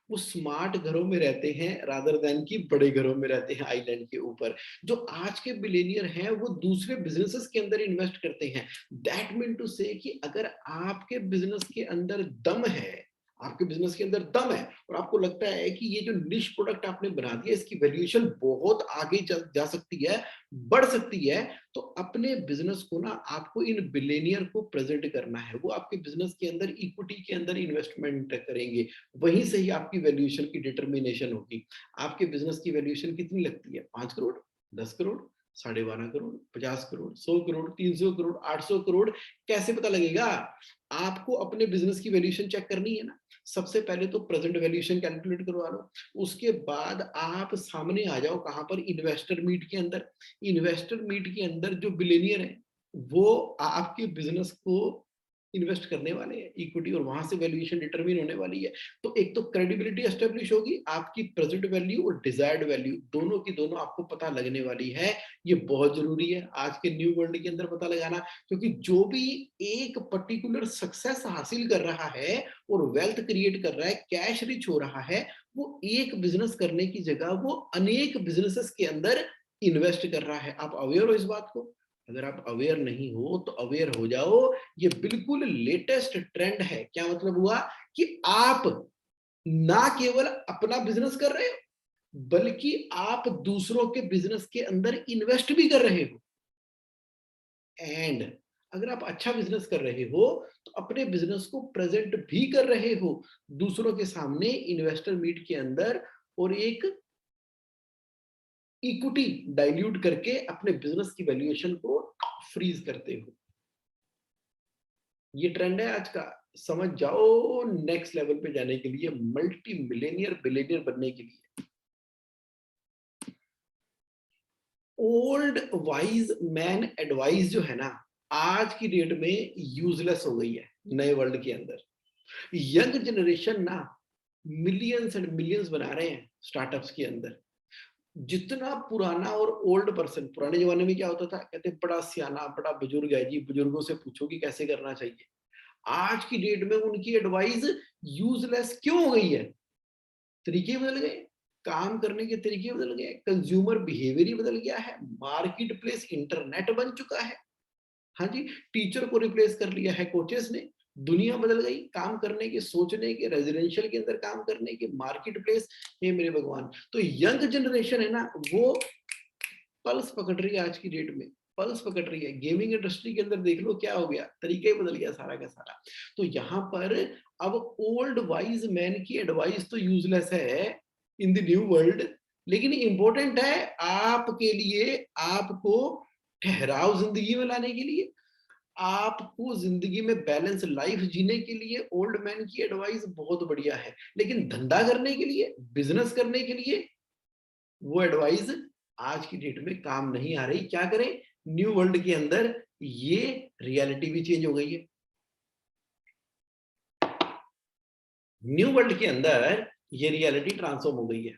वो स्मार्ट घरों में रहते हैं रादर देन कि बड़े घरों में रहते हैं आइलैंड के ऊपर। जो आज के बिलियनियर हैं वो दूसरे बिजनेसेस के अंदर इन्वेस्ट करते हैं। दैट मीन टू से कि अगर आपके बिजनेस के अंदर दम है, आपके बिजनेस के अंदर दम है और आपको लगता है कि ये जो निश प्रोडक्ट आपने बना दिया इसकी वैल्यूएशन बहुत आगे जा सकती है, बढ़ सकती है, तो अपने बिजनेस को ना आपको इन बिलियनियर को प्रेजेंट करना है। वो आपके बिजनेस के अंदर इक्विटी के अंदर इन्वेस्टमेंट करेंगे, वहीं से ही आपकी वैल्यूएशन की डिटर्मिनेशन होगी। आपके बिजनेस की वैल्यूएशन कितनी लगती है? 5 करोड़, 10 करोड़, 12.5 करोड़, 50 करोड़, 100 करोड़, 300 करोड़, 800 करोड़, कैसे पता लगेगा? आपको अपने बिजनेस की वैल्यूएशन चेक करनी है ना। सबसे पहले तो प्रेजेंट वैल्यूएशन कैलकुलेट करवा लो, उसके बाद आप सामने आ जाओ कहां पर, इन्वेस्टर मीट के अंदर। इन्वेस्टर मीट के अंदर जो बिलियनियर है वो आपके बिजनेस को इन्वेस्ट करने वाले हैं इक्विटी और वहां से वैल्यूएशन डिटरमिन होने वाली है। तो एक तो क्रेडिबिलिटी एस्टेब्लिश होगी, आपकी प्रेजेंट वैल्यू और डिजायर्ड वैल्यू दोनों की दोनों आपको पता लगने वाली है। ये बहुत जरूरी है आज के न्यू वर्ल्ड के अंदर पता लगाना, क्योंकि जो भी एक पर्टिकुलर सक्सेस हासिल कर रहा है और वेल्थ क्रिएट कर रहा है, कैश रिच हो रहा है, वो एक बिजनेस करने की जगह वो अनेक बिजनेसेस के अंदर इन्वेस्ट कर रहा है। आप अवेयर हो इस बात को? अगर आप अवेयर नहीं हो तो अवेयर हो जाओ। ये बिल्कुल लेटेस्ट ट्रेंड है। क्या मतलब हुआ कि आप ना केवल अपना बिजनेस कर रहे हो, बल्कि आप दूसरों के बिजनेस के अंदर इन्वेस्ट भी कर रहे हो। एंड अगर आप अच्छा बिजनेस कर रहे हो तो अपने बिजनेस को प्रेजेंट भी कर रहे हो दूसरों के सामने इन्वेस्टर मीट के अंदर, और एक इक्विटी डाइल्यूट करके अपने बिजनेस की वैल्यूएशन को फ्रीज करते हो। ये ट्रेंड है आज का। समझ जाओ नेक्स्ट लेवल पे जाने के लिए, मल्टी मिलेनियर बिलियनियर बनने के लिए। ओल्ड वाइज मैन एडवाइस जो है ना, आज की डेट में यूजलेस हो गई है नए वर्ल्ड के अंदर। यंग जनरेशन ना मिलियंस एंड मिलियंस बना रहे हैं स्टार्टअप्स के अंदर। जितना पुराना और ओल्ड पर्सन, पुराने जमाने में क्या होता था, कहते बड़ा सियाना बड़ा बुजुर्ग है जी, बुजुर्गों से पूछो कि कैसे करना चाहिए। आज की डेट में उनकी एडवाइस यूजलेस क्यों हो गई है? तरीके बदल गए, काम करने के तरीके बदल गए, कंज्यूमर बिहेवियर ही बदल गया है, मार्केट प्लेस इंटरनेट बन चुका है। हाँ जी, टीचर को रिप्लेस कर लिया है कोचेस ने। दुनिया बदल गई, काम करने के, सोचने के, रेजिडेंशियल के अंदर काम करने के, मार्केट प्लेस। हे मेरे भगवान, तो यंग जनरेशन है ना, वो पल्स पकड़ रही है आज की डेट में, पल्स पकड़ रही है। गेमिंग इंडस्ट्री के अंदर देख लो क्या हो गया, तरीका ही बदल गया सारा का सारा। तो यहाँ पर अब ओल्ड वाइज मैन की एडवाइस तो यूजलेस है इन द न्यू वर्ल्ड, लेकिन इंपॉर्टेंट है आपके लिए, आपको ठहराव जिंदगी में लाने के लिए, आपको जिंदगी में बैलेंस लाइफ जीने के लिए ओल्ड मैन की एडवाइस बहुत बढ़िया है। लेकिन धंधा करने के लिए, बिजनेस करने के लिए वो एडवाइस आज की डेट में काम नहीं आ रही। क्या करें, न्यू वर्ल्ड के अंदर ये रियलिटी भी चेंज हो गई है। न्यू वर्ल्ड के अंदर ये रियलिटी ट्रांसफॉर्म हो गई है।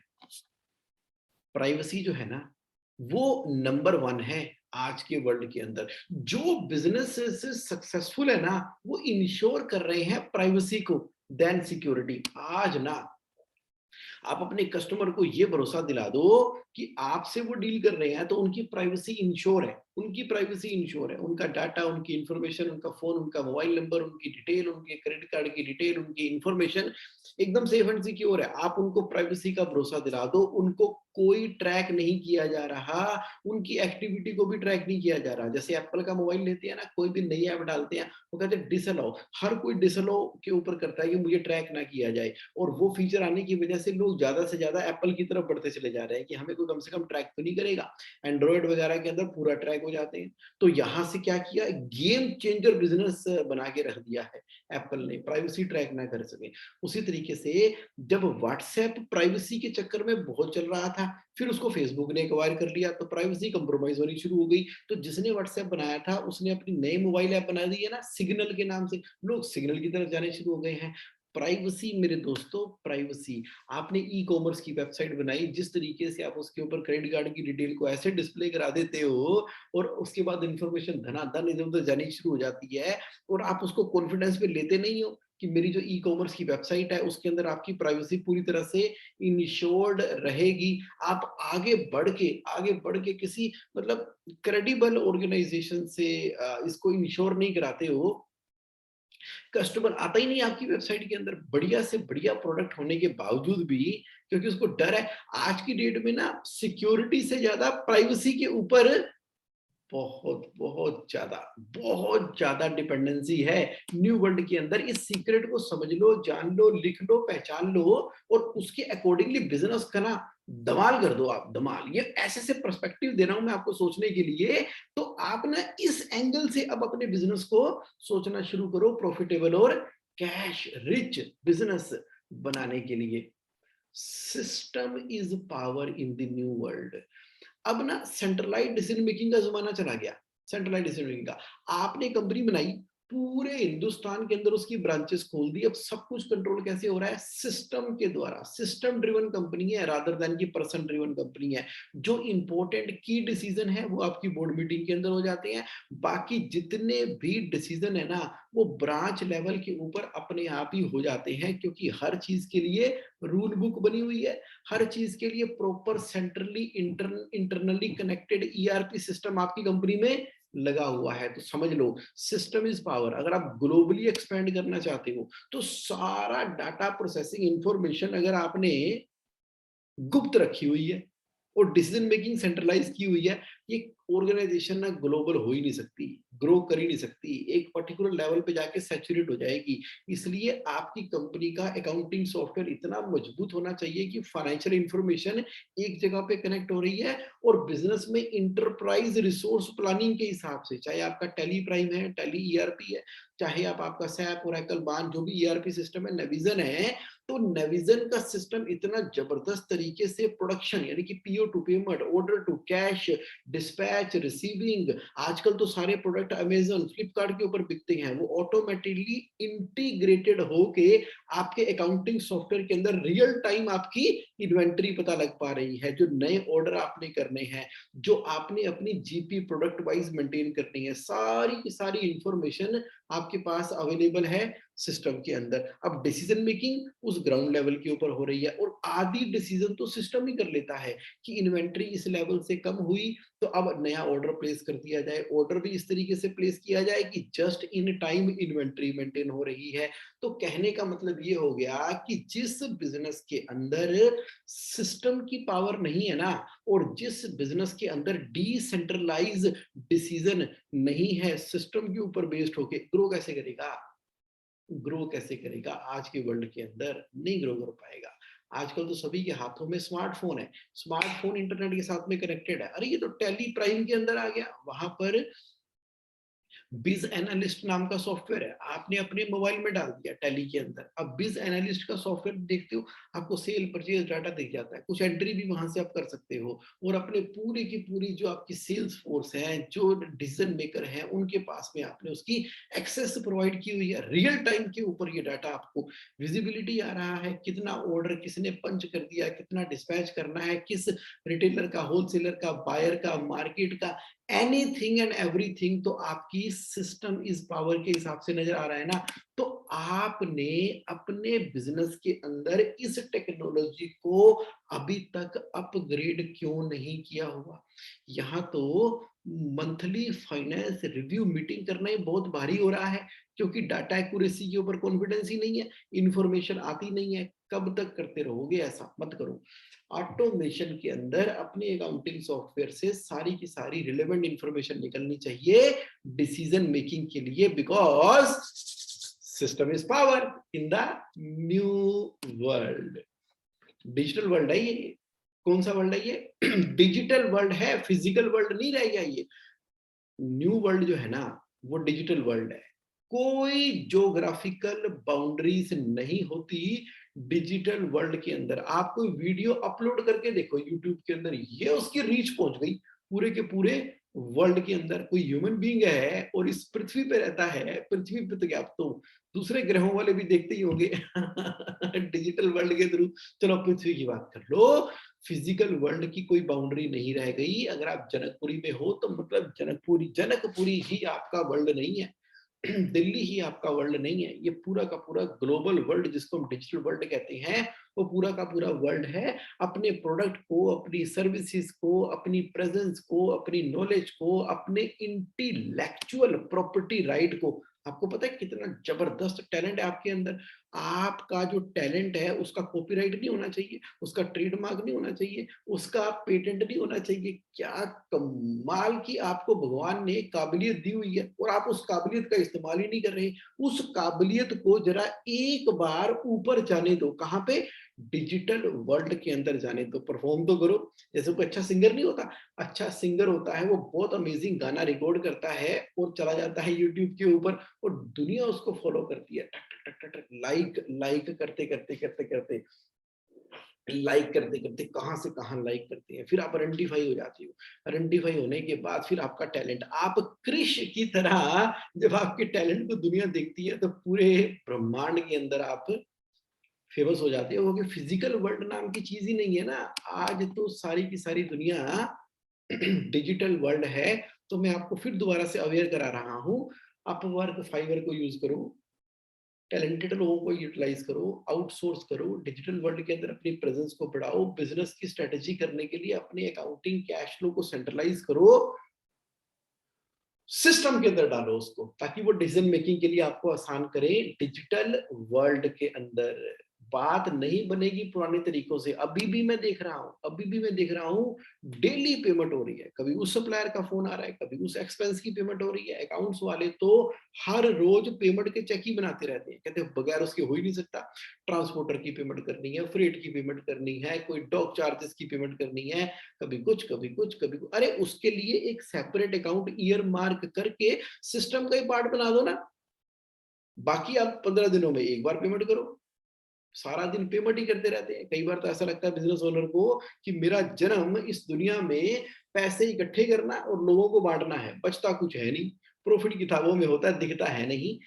प्राइवेसी जो है ना, वो नंबर वन है आज के वर्ल्ड के अंदर। जो बिजनेस सक्सेसफुल है ना, वो इंश्योर कर रहे हैं प्राइवेसी को देन सिक्योरिटी। आज ना आप अपने कस्टमर को ये भरोसा दिला दो कि आपसे वो डील कर रहे हैं तो उनकी प्राइवेसी इंश्योर है, उनकी प्राइवेसी इंश्योर है। उनका डाटा, उनकी इंफॉर्मेशन, उनका फोन, उनका मोबाइल नंबर, उनकी डिटेल, उनके क्रेडिट कार्ड की डिटेल, उनकी इंफॉर्मेशन एकदम सेफ एंड सिक्योर है। आप उनको प्राइवेसी का भरोसा दिला दो, उनको कोई ट्रैक नहीं किया जा रहा, उनकी एक्टिविटी को भी ट्रैक नहीं किया जा रहा। जैसे एप्पल का मोबाइल लेते हैं ना, कोई भी नई ऐप डालते हैं, वो कहते हैं डिसअलाउ, हर कोई डिसअलाउ के ऊपर करता है कि मुझे ट्रैक ना किया जाए। और वो फीचर आने की वजह से लोग ज्यादा से ज्यादा एप्पल की तरफ बढ़ते चले जा रहे हैं कि हमें कोई कम से कम ट्रैक तो नहीं करेगा। एंड्रॉइड वगैरह के अंदर पूरा ट्रैक हो जाते हैं। तो यहाँ से क्या किया, गेम चेंजर बिजनेस बना के रख दिया है एप्पल ने, प्राइवेसी ट्रैक ना कर सके। उसी तरीके से जब व्हाट्सएप प्राइवेसी के चक्कर में बहुत चल रहा था, फिर उसको फेसबुक ने एक्वायर कर लिया, तो प्राइवेसी कंप्रोमाइज होनी शुरू हो गई। तो जिसने व्हाट्सएप बनाया था उसने अपनी नई मोबाइल ऐप बना दी है ना, सिग्नल के नाम से। लोग सिग्नल की तरफ जाने शुरू हो गए हैं। प्राइवेसी मेरे दोस्तों, प्राइवेसी। आपने ई कॉमर्स की वेबसाइट बनाई, जिस तरीके से आप उसके ऊपर क्रेडिट कार्ड की डिटेल को ऐसे डिस्प्ले करा देते हो, और उसके बाद इंफॉर्मेशन धनाधन इधर उधर जानी शुरू हो जाती है, और आप उसको कॉन्फिडेंस पे लेते नहीं हो कि मेरी जो ई कॉमर्स की वेबसाइट है उसके अंदर आपकी प्राइवेसी पूरी तरह से इंश्योर्ड रहेगी। आप आगे बढ़ के किसी मतलब क्रेडिबल ऑर्गेनाइजेशन से इसको इंश्योर नहीं कराते हो, कस्टमर आता ही नहीं आपकी वेबसाइट के अंदर बढ़िया से बढ़िया प्रोडक्ट होने के बावजूद भी, क्योंकि उसको डर है। आज की डेट में ना सिक्योरिटी से ज्यादा प्राइवेसी के ऊपर बहुत बहुत ज्यादा डिपेंडेंसी है न्यू वर्ल्ड के अंदर। इस सीक्रेट को समझ लो, जान लो, लिख लो, पहचान लो, और उसके अकॉर्डिंगली बिजनेस का ना धमाल कर दो आप, धमाल। ये ऐसे से पर्सपेक्टिव दे रहा हूं मैं आपको सोचने के लिए। तो आप ना इस एंगल से अब अपने बिजनेस को सोचना शुरू करो, प्रॉफिटेबल और कैश रिच बिजनेस बनाने के लिए। System is power in the new world. अब ना सेंट्रलाइज डिसीजन मेकिंग का जमाना चला गया। सेंट्रलाइज डिसीजन मेकिंग का, आपने कंपनी बनाई, पूरे हिंदुस्तान के अंदर उसकी ब्रांचेस खोल दी। अब सब कुछ कंट्रोल कैसे हो रहा है? सिस्टम के द्वारा। सिस्टम ड्रिवन कंपनी है रादर देन की पर्सन ड्रिवन कंपनी है। जो इंपॉर्टेंट की डिसीजन है वो आपकी बोर्ड मीटिंग के अंदर हो जाते हैं। बाकी जितने भी डिसीजन है ना, वो ब्रांच लेवल के ऊपर अपने आप ही हो जाते हैं, क्योंकि हर चीज के लिए रूल बुक बनी हुई है। हर चीज के लिए proper centrally internally connected ERP system आपकी कंपनी में लगा हुआ है। तो समझ लो, सिस्टम इज पावर। अगर आप ग्लोबली एक्सपेंड करना चाहते हो तो सारा डाटा प्रोसेसिंग इंफॉर्मेशन अगर आपने गुप्त रखी हुई है और डिसीजन मेकिंग सेंट्रलाइज की हुई है, ये ऑर्गेनाइजेशन ना ग्लोबल हो ही नहीं सकती, ग्रो कर ही नहीं सकती, एक पर्टिकुलर लेवल पे जाके सैचुरेट हो जाएगी। इसलिए आपकी कंपनी का अकाउंटिंग सॉफ्टवेयर इतना मजबूत होना चाहिए कि फाइनेंशियल इंफॉर्मेशन एक जगह पे कनेक्ट हो रही है और बिजनेस में इंटरप्राइज रिसोर्स प्लानिंग के हिसाब से, चाहे आपका टेली प्राइम है, टेली ईआरपी है, चाहे आप आपका सैप ओरेकल बान जो भी ईआरपी सिस्टम है, नेविजन है, तो नेविजन का सिस्टम इतना जबरदस्त तरीके से प्रोडक्शन यानी कि PO to payment, order to cash, dispatch, receiving, आजकल तो सारे प्रोडक्ट अमेजन फ्लिपकार्ट के ऊपर बिकते हैं, वो ऑटोमेटिकली इंटीग्रेटेड होके आपके अकाउंटिंग सॉफ्टवेयर के अंदर रियल टाइम आपकी इन्वेंटरी पता लग पा रही है। जो नए ऑर्डर आपने करने हैं, जो आपने अपनी जीपी प्रोडक्ट वाइज मेंटेन करनी है, सारी की सारी इंफॉर्मेशन आपके पास अवेलेबल है सिस्टम के अंदर। अब डिसीजन मेकिंग उस ग्राउंड लेवल के ऊपर हो रही है और आधी डिसीजन तो सिस्टम ही कर लेता है कि इन्वेंट्री इस लेवल से कम हुई तो अब नया ऑर्डर प्लेस कर दिया जाए। ऑर्डर भी इस तरीके से प्लेस किया जाए कि just in time inventory maintain हो रही है। तो कहने का मतलब ये हो गया कि जिस बिजनेस के अंदर सिस्टम की पावर नहीं है ना, और जिस बिजनेस के अंदर डिसेंट्रलाइज डिसीजन नहीं है, सिस्टम के ऊपर बेस्ड होके ग्रो कैसे करेगा? ग्रो कैसे करेगा? आज के वर्ल्ड के अंदर नहीं ग्रो कर पाएगा। आजकल तो सभी के हाथों में स्मार्टफोन है। स्मार्टफोन इंटरनेट के साथ में कनेक्टेड है। अरे ये तो टेली प्राइम के अंदर आ गया। वहां पर बिज एनालिस्ट नाम का सॉफ्टवेयर है, आपने अपने मोबाइल में डाल दिया टैली के अंदर। अब बिज एनालिस्ट का सॉफ्टवेयर देखते हो, आपको सेल परचेज डाटा दिख जाता है, कुछ एंट्री भी वहां से आप कर सकते हो और अपने पूरी की पूरी जो आपकी सेल्स फोर्स है, जो डिसीजन मेकर है, उनके पास में आपने उसकी एक्सेस प्रोवाइड की हुई है। रियल टाइम के ऊपर ये डाटा आपको विजिबिलिटी आ रहा है, कितना ऑर्डर किसने पंच कर दिया, कितना डिस्पैच करना है, किस रिटेलर का, होलसेलर का, बायर का, मार्केट का, एनीथिंग एंड एवरीथिंग तो आपकी सिस्टम इज पावर के हिसाब से नजर आ रहा है ना। तो आपने अपने बिजनेस के अंदर इस टेक्नोलॉजी को अभी तक अपग्रेड क्यों नहीं किया हुआ? यहाँ तो मंथली फाइनेंस रिव्यू मीटिंग करना ही बहुत भारी हो रहा है, क्योंकि डाटा एक्यूरेसी के ऊपर कॉन्फिडेंस ही नहीं है, इंफॉर्मेशन आती नहीं है। कब तक करते रहोगे? ऐसा मत करो। ऑटोमेशन के अंदर अपनी अकाउंटिंग सॉफ्टवेयर से सारी की सारी रिलेवेंट इंफॉर्मेशन निकलनी चाहिए डिसीजन मेकिंग के लिए, because system is power in the new world. Digital world है ये। कौन सा वर्ल्ड है ये? डिजिटल वर्ल्ड है, फिजिकल वर्ल्ड नहीं रह गया ये। न्यू वर्ल्ड जो है ना, वो डिजिटल वर्ल्ड है। कोई ज्योग्राफिकल बाउंड्रीज नहीं होती डिजिटल वर्ल्ड के अंदर। आप कोई वीडियो अपलोड करके देखो यूट्यूब के अंदर, ये उसकी रीच पहुंच गई पूरे के पूरे वर्ल्ड के अंदर। कोई ह्यूमन बीइंग है और इस पृथ्वी पे रहता है, पृथ्वी पे तो क्या, आप तो दूसरे ग्रहों वाले भी देखते ही होंगे डिजिटल वर्ल्ड के थ्रू। चलो पृथ्वी की बात कर लो, फिजिकल वर्ल्ड की कोई बाउंड्री नहीं रह गई। अगर आप जनकपुरी में हो तो मतलब जनकपुरी जनकपुरी ही आपका वर्ल्ड नहीं है, दिल्ली ही आपका वर्ल्ड नहीं है। ये पूरा का पूरा ग्लोबल वर्ल्ड जिसको हम डिजिटल वर्ल्ड कहते हैं, वो पूरा का पूरा वर्ल्ड है। अपने प्रोडक्ट को, अपनी सर्विसेज को, अपनी प्रेजेंस को, अपनी नॉलेज को, अपने इंटेलेक्चुअल प्रॉपर्टी राइट को, आपको पता है कितना जबरदस्त टैलेंट है आपके अंदर। आपका जो टैलेंट है उसका कॉपीराइट नहीं होना चाहिए, उसका ट्रेडमार्क नहीं होना चाहिए, उसका पेटेंट नहीं होना चाहिए। क्या कमाल की आपको भगवान ने काबिलियत दी हुई है और आप उस काबिलियत का इस्तेमाल ही नहीं कर रहे। उस काबिलियत को जरा एक बार ऊपर जाने दो। कहां पे? डिजिटल वर्ल्ड के अंदर जाने दो, परफॉर्म तो करो। जैसे कोई अच्छा सिंगर नहीं होता, अच्छा सिंगर होता है, वो बहुत अमेजिंग गाना रिकॉर्ड करता है और चला जाता है यूट्यूब के ऊपर और दुनिया उसको फॉलो करती है, टक टक टक टक, लाइक लाइक करते करते करते करते। लाइक करते करते कहाँ से कहाँ लाइक करते हैं, फिर आप आइडेंटिफाई हो जाते हो। आइडेंटिफाई होने के बाद फिर आपका टैलेंट, आप कृष की तरह जब आपके टैलेंट को दुनिया देखती है तो पूरे ब्रह्मांड के अंदर आप फेमस हो जाते हो, क्योंकि फिजिकल वर्ल्ड नाम की चीज ही नहीं है ना। आज तो सारी की सारी दुनिया डिजिटल वर्ल्ड है। तो मैं आपको फिर दोबारा से अवेयर करा रहा हूँ, अपवर्क, फाइवर को यूज करो, टैलेंटेड लोगों को यूटिलाइज करो, आउटसोर्स करो, डिजिटल वर्ल्ड के अंदर अपनी प्रेजेंस को बढ़ाओ, बिजनेस की स्ट्रेटेजी करने के लिए अपने अकाउंटिंग कैश फ्लो को सेंट्रलाइज करो, सिस्टम के अंदर डालो उसको, ताकि वो डिसीजन मेकिंग के लिए आपको आसान करे डिजिटल वर्ल्ड के अंदर। बात नहीं बनेगी पुराने तरीकों से। अभी भी मैं देख रहा हूँ डेली पेमेंट हो रही है, कभी उस सप्लायर का फोन आ रहा है, कभी उस एक्सपेंस की पेमेंट हो रही है। अकाउंट्स वाले तो हर रोज पेमेंट के चेक ही बनाते रहते हैं, कहते हैं बगैर उसके हो ही नहीं सकता। ट्रांसपोर्टर की पेमेंट करनी है, फ्रेट की पेमेंट करनी है, कोई डॉक चार्जेस की पेमेंट करनी है, कभी कुछ कभी कुछ कभी कुछ। अरे उसके लिए एक सेपरेट अकाउंट ईयर मार्क करके सिस्टम का ही पार्ट बना दो ना। बाकी आप 15 दिनों में एक बार पेमेंट करो, सारा दिन पेमेंट ही करते रहते हैं। कई बार तो ऐसा लगता है बिजनेस ओनर को कि मेरा जन्म इस दुनिया में पैसे इकट्ठे करना और लोगों को बांटना है, बचता कुछ है नहीं। प्रॉफिट किताबों में होता है, दिखता है नहीं।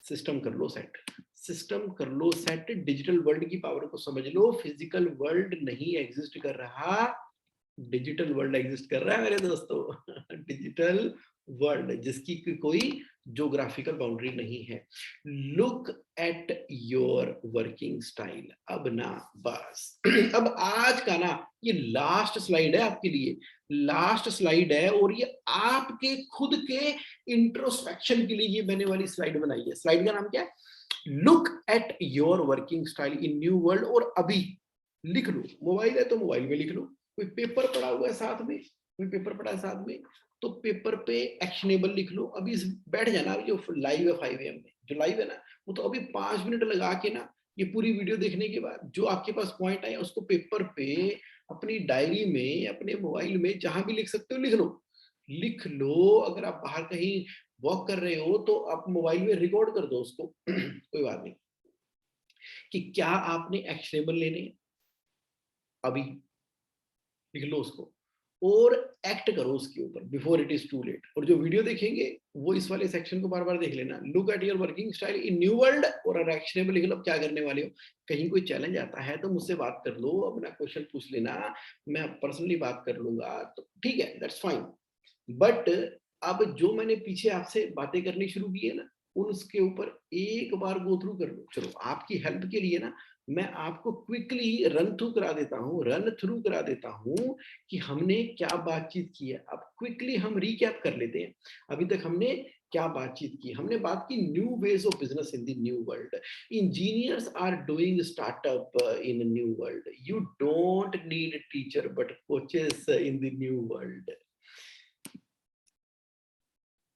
सिस्टम कर लो सेट, सिस्टम कर लो सेट, डिजिटल वर्ल्ड की पावर को समझ लो। फिजिकल वर्ल्ड नहीं एग्जिस्ट कर रहा, डिजिटल वर्ल्ड एग्जिस्ट कर रहा है मेरे दोस्तों। डिजिटल वर्ल्ड जिसकी कोई ज्योग्राफिकल बाउंड्री नहीं है। Look at your working style. अब ना बस अब आज का ना ये लास्ट स्लाइड है आपके लिए, लास्ट स्लाइड है, और ये आपके खुद के इंट्रोस्पेक्शन के लिए ये मैंने वाली स्लाइड बनाई है। स्लाइड का नाम क्या है? Look at your working style in new world. और अभी लिख लो, मोबाइल है तो मोबाइल में लिख लो, कोई पेपर पड़ा हुआ है साथ में, कोई पेपर पड़ा है साथ में, तो पेपर पे एक्शनेबल लिख लो। अभी बैठ जाना, अभी जो लाइव है 5 AM में, जो लाइव है ना, वो तो अभी 5 मिनट लगा के ना, ये पूरी वीडियो देखने के बाद जो आपके पास पॉइंट आए उसको पेपर पे, अपनी डायरी में, अपने मोबाइल में, जहां भी लिख सकते हो लिख लो। लिख लो। अगर आप बाहर कहीं वॉक कर रहे हो तो आप मोबाइल में रिकॉर्ड कर दो उसको। कोई बात नहीं, कि क्या आपने एक्शनेबल लेने हैं, अभी लिख लो उसको और एक्ट करो उसके ऊपर before it is too late. और जो वीडियो देखेंगे वो इस वाले सेक्शन को बार बार देख लेना, look at your working style in new world, और एक्शनेबल लिख लो क्या करने वाले हो। कहीं कोई चैलेंज आता है तो मुझसे बात कर लो, अपना क्वेश्चन पूछ लेना, मैं पर्सनली बात कर लूंगा, तो ठीक है, दैट्स फाइन। बट अब जो मैंने पीछे आपसे बातें करनी शुरू की है ना, उसके ऊपर एक बार गो थ्रू कर लो। चलो आपकी हेल्प के लिए ना मैं आपको क्विकली रन थ्रू करा देता हूँ कि हमने क्या बातचीत की है। अब क्विकली हम रिकैप कर लेते हैं, अभी तक हमने क्या बातचीत की। हमने बात की new ways of business in the new world. Engineers are doing startup in new world. You don't need teacher but coaches in the new world.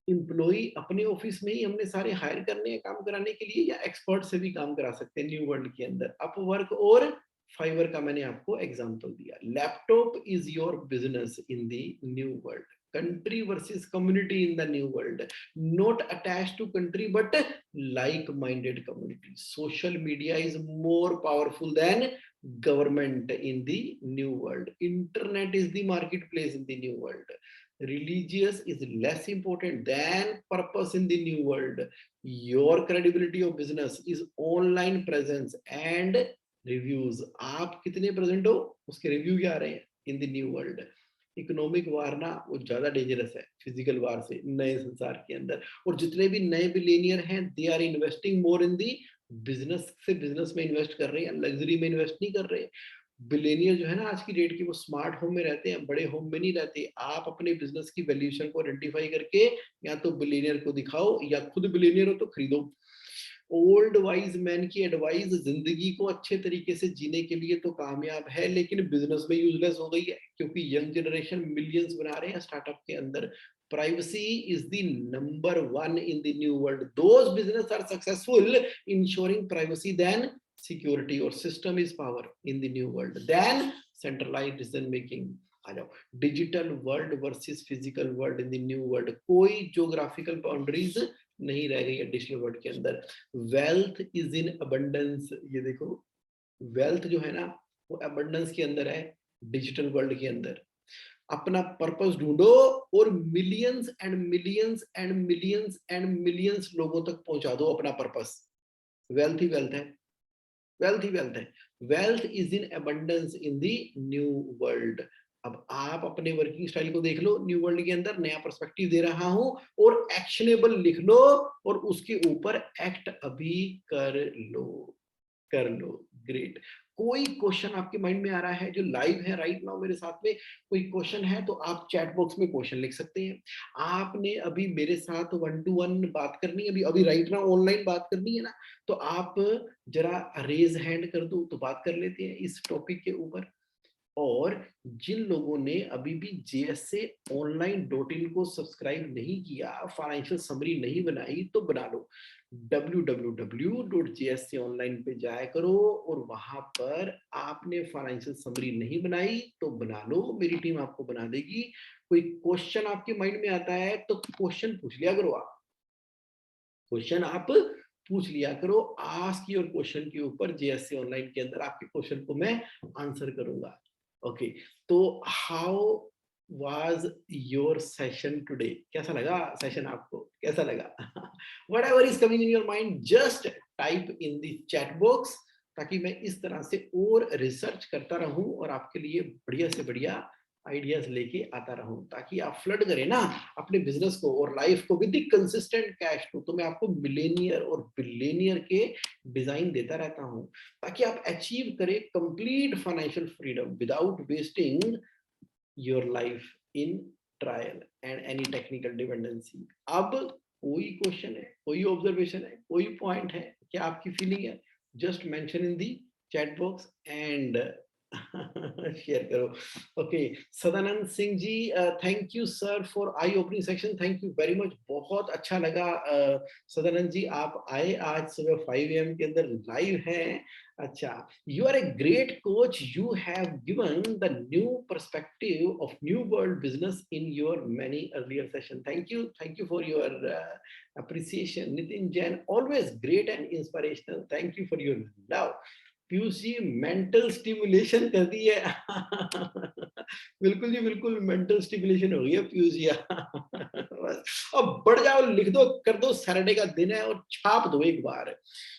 Employee अपने ऑफिस में ही हमने सारे हायर करने हैं काम कराने के लिए, या एक्सपर्ट से भी काम करा सकते हैं न्यू वर्ल्ड के अंदर। अपवर्क और फाइवर का मैंने आपको एग्जांपल दिया। Laptop is your business in the new world. Country versus community in the new world, not attach to country but like minded community. Social media is more powerful than government in the new world. Internet is the marketplace in the new world. Religious is less important than purpose in the new world. Your credibility of business is online presence and reviews. आप कितने प्रेजेंट हो उसके रिव्यू क्या आ रहे हैं in the new world. Economic war ना वो ज्यादा डेंजरस है फिजिकल वार से नए संसार के अंदर। और जितने भी नए बिलियनियर हैं they are investing more in the business, say business में इन्वेस्ट कर रहे हैं, लग्जरी में इन्वेस्ट नहीं कर रहे। बिलियनियर जो है ना आज की डेट की, वो स्मार्ट होम में रहते हैं, बड़े होम में नहीं रहते। आप अपने बिजनेस की वैल्यूएशन को आइडेंटिफाई करके या तो बिलियनियर को दिखाओ या खुद बिलियनियर हो तो खरीदो। ओल्ड वाइज मैन की एडवाइस जिंदगी को अच्छे तरीके से जीने के लिए तो कामयाब है, लेकिन बिजनेस में यूजलेस हो गई है, क्योंकि यंग जनरेशन मिलियंस बना रहे हैं स्टार्टअप के अंदर। Privacy is the number one in the new world. Those business are successful insuring privacy then security, और system is power in the new world then centralised decision making. आ जाओ, digital world versus physical world in the new world. कोई ज्योग्राफिकल बाउंड्रीज नहीं रह गई है डिजिटल वर्ल्ड के अंदर। वेल्थ इज इन अबंडेंस, ये देखो, वेल्थ जो है ना वो अबंडेंस के अंदर है, डिजिटल वर्ल्ड के अंदर। अपना पर्पस ढूंढो और millions and millions and millions and millions लोगों तक पहुंचा दो अपना पर्पस। वेल्थ ही वेल्थ है, वेल्थ ही वेल्थ है। Wealth is in abundance in the new world. अब आप अपने वर्किंग स्टाइल को देख लो, न्यू वर्ल्ड के अंदर नया पर्सपेक्टिव दे रहा हूं, और एक्शनेबल लिख लो और उसके ऊपर एक्ट अभी कर लो, कर लो। ग्रेट। कोई क्वेश्चन आपके माइंड में आ रहा है जो लाइव है राइट नाउ मेरे साथ में, कोई क्वेश्चन है तो आप चैट बॉक्स में क्वेश्चन लिख सकते हैं। आपने अभी मेरे साथ वन टू वन बात करनी है, अभी अभी राइट नाउ ऑनलाइन बात करनी है ना, तो आप जरा रेज हैंड कर दो तो बात कर लेते हैं इस टॉपिक के ऊपर। और जिन लोगों ने अभी भी JSA online.in को सब्सक्राइब नहीं किया, फाइनेंशियल समरी नहीं बनाई, तो बना लो। www.jsconline पे जाया करो और वहां पर आपने फाइनेंशियल समरी नहीं बनाई तो बना लो, मेरी टीम आपको बना देगी। कोई क्वेश्चन आपके माइंड में आता है तो क्वेश्चन पूछ लिया करो, आप क्वेश्चन आप पूछ लिया करो। आस्क योर क्वेश्चन के ऊपर JSA ऑनलाइन के अंदर आपके क्वेश्चन को मैं आंसर करूंगा। ओके, तो how was your session today? कैसा लगा सेशन आपको, कैसा लगा? What ever is coming in your mind just type in the chat box, ताकि मैं इस तरह से और रिसर्च करता रहूं और आपके लिए बढ़िया से बढ़िया आइडियाज लेके आता रहूं, ताकि आप फ्लड करें ना अपने बिजनेस को और लाइफ को विद कंसिस्टेंट कैश फ्लो। तो मैं आपको मिलेनियर और बिलियनियर के डिजाइन देता रहता हूं, ताकि आप अचीव करें complete financial freedom without wasting your life in trial and any technical dependency. अब कोई क्वेश्चन है, कोई ऑब्जर्वेशन है, कोई पॉइंट है, क्या आपकी फीलिंग है? Just mention in the chat box and share करो। Okay, Sadanand Singh ji, thank you sir for I opening section, thank you very much, बहुत अच्छा लगा। सदानंद जी आप आए आज सुबह 5 AM के अंदर लाइव हैं। अच्छा, you are a great coach. You have given the new perspective of new world business in your many earlier session. Thank you for your appreciation. Nitin Jain, always great and inspirational. Thank you for your love. Piyush ji mental stimulation कर दी है। बिल्कुल जी बिल्कुल, मेंटल स्टिमुलेशन हो गई है पीयूष जी। बस अब बढ़ जाओ, लिख दो, कर दो, सैटरडे का दिन है और छाप दो एक बार।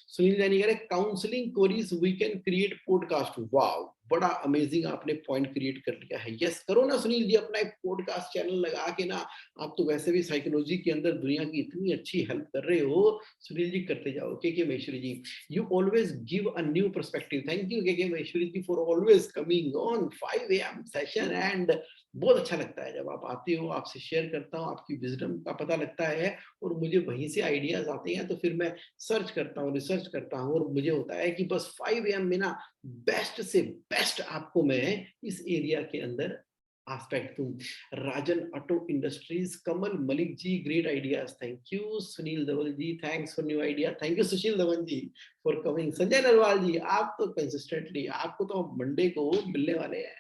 सुनील जैनी कह रहे counselling queries we can create podcast. Wow, बड़ा अमेजिंग आपने पॉइंट क्रिएट कर लिया है। यस, करो ना सुनील जी, अपना एक पॉडकास्ट चैनल लगा के ना, आप तो वैसे भी साइकोलॉजी के अंदर दुनिया की इतनी अच्छी हेल्प कर रहे हो। सुनील जी करते जाओ। के महेश्वरी जी, you always give a new perspective. Thank you KK Maheshwari ji for always coming on 5 AM session and बहुत अच्छा लगता है जब आप आते हो, आपसे शेयर करता हूँ, आपकी विजडम का पता लगता है और मुझे वहीं से आइडियाज आते हैं, तो फिर मैं सर्च करता हूँ, रिसर्च करता हूँ और मुझे होता है कि बस 5 AM में ना बेस्ट से बेस्ट आपको मैं इस एरिया के अंदर aspect दूं। Rajan auto industries, Kamal Malik ji, great ideas, thank you. Sunil Dhawal ji, thanks for new idea, thank you Sushil Dhawan ji for coming. Sanjay Narwal ji, आप तो कंसिस्टेंटली, आपको तो मंडे को मिलने वाले हैं,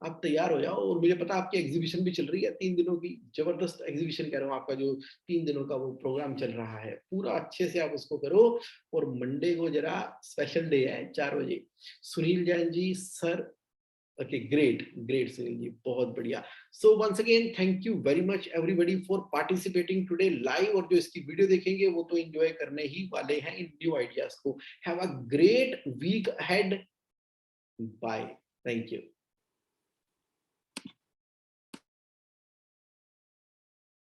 आप तैयार हो जाओ। और मुझे पता आपकी एग्जीबिशन भी चल रही है 3 दिनों की, जबरदस्त एग्जीबिशन कह रहा हूँ, आपका जो 3 दिनों का वो प्रोग्राम चल रहा है, पूरा अच्छे से आप उसको करो। और मंडे को जरा स्पेशल डे है 4 बजे। Sunil Jain ji, sir, okay, great great Sunil ji, बहुत बढ़िया। So once again thank you very much everybody for participating today live, और जो इसकी वीडियो देखेंगे वो तो एंजॉय करने ही वाले हैं इन न्यू आइडियाज को। Have a great week ahead, bye, thank you.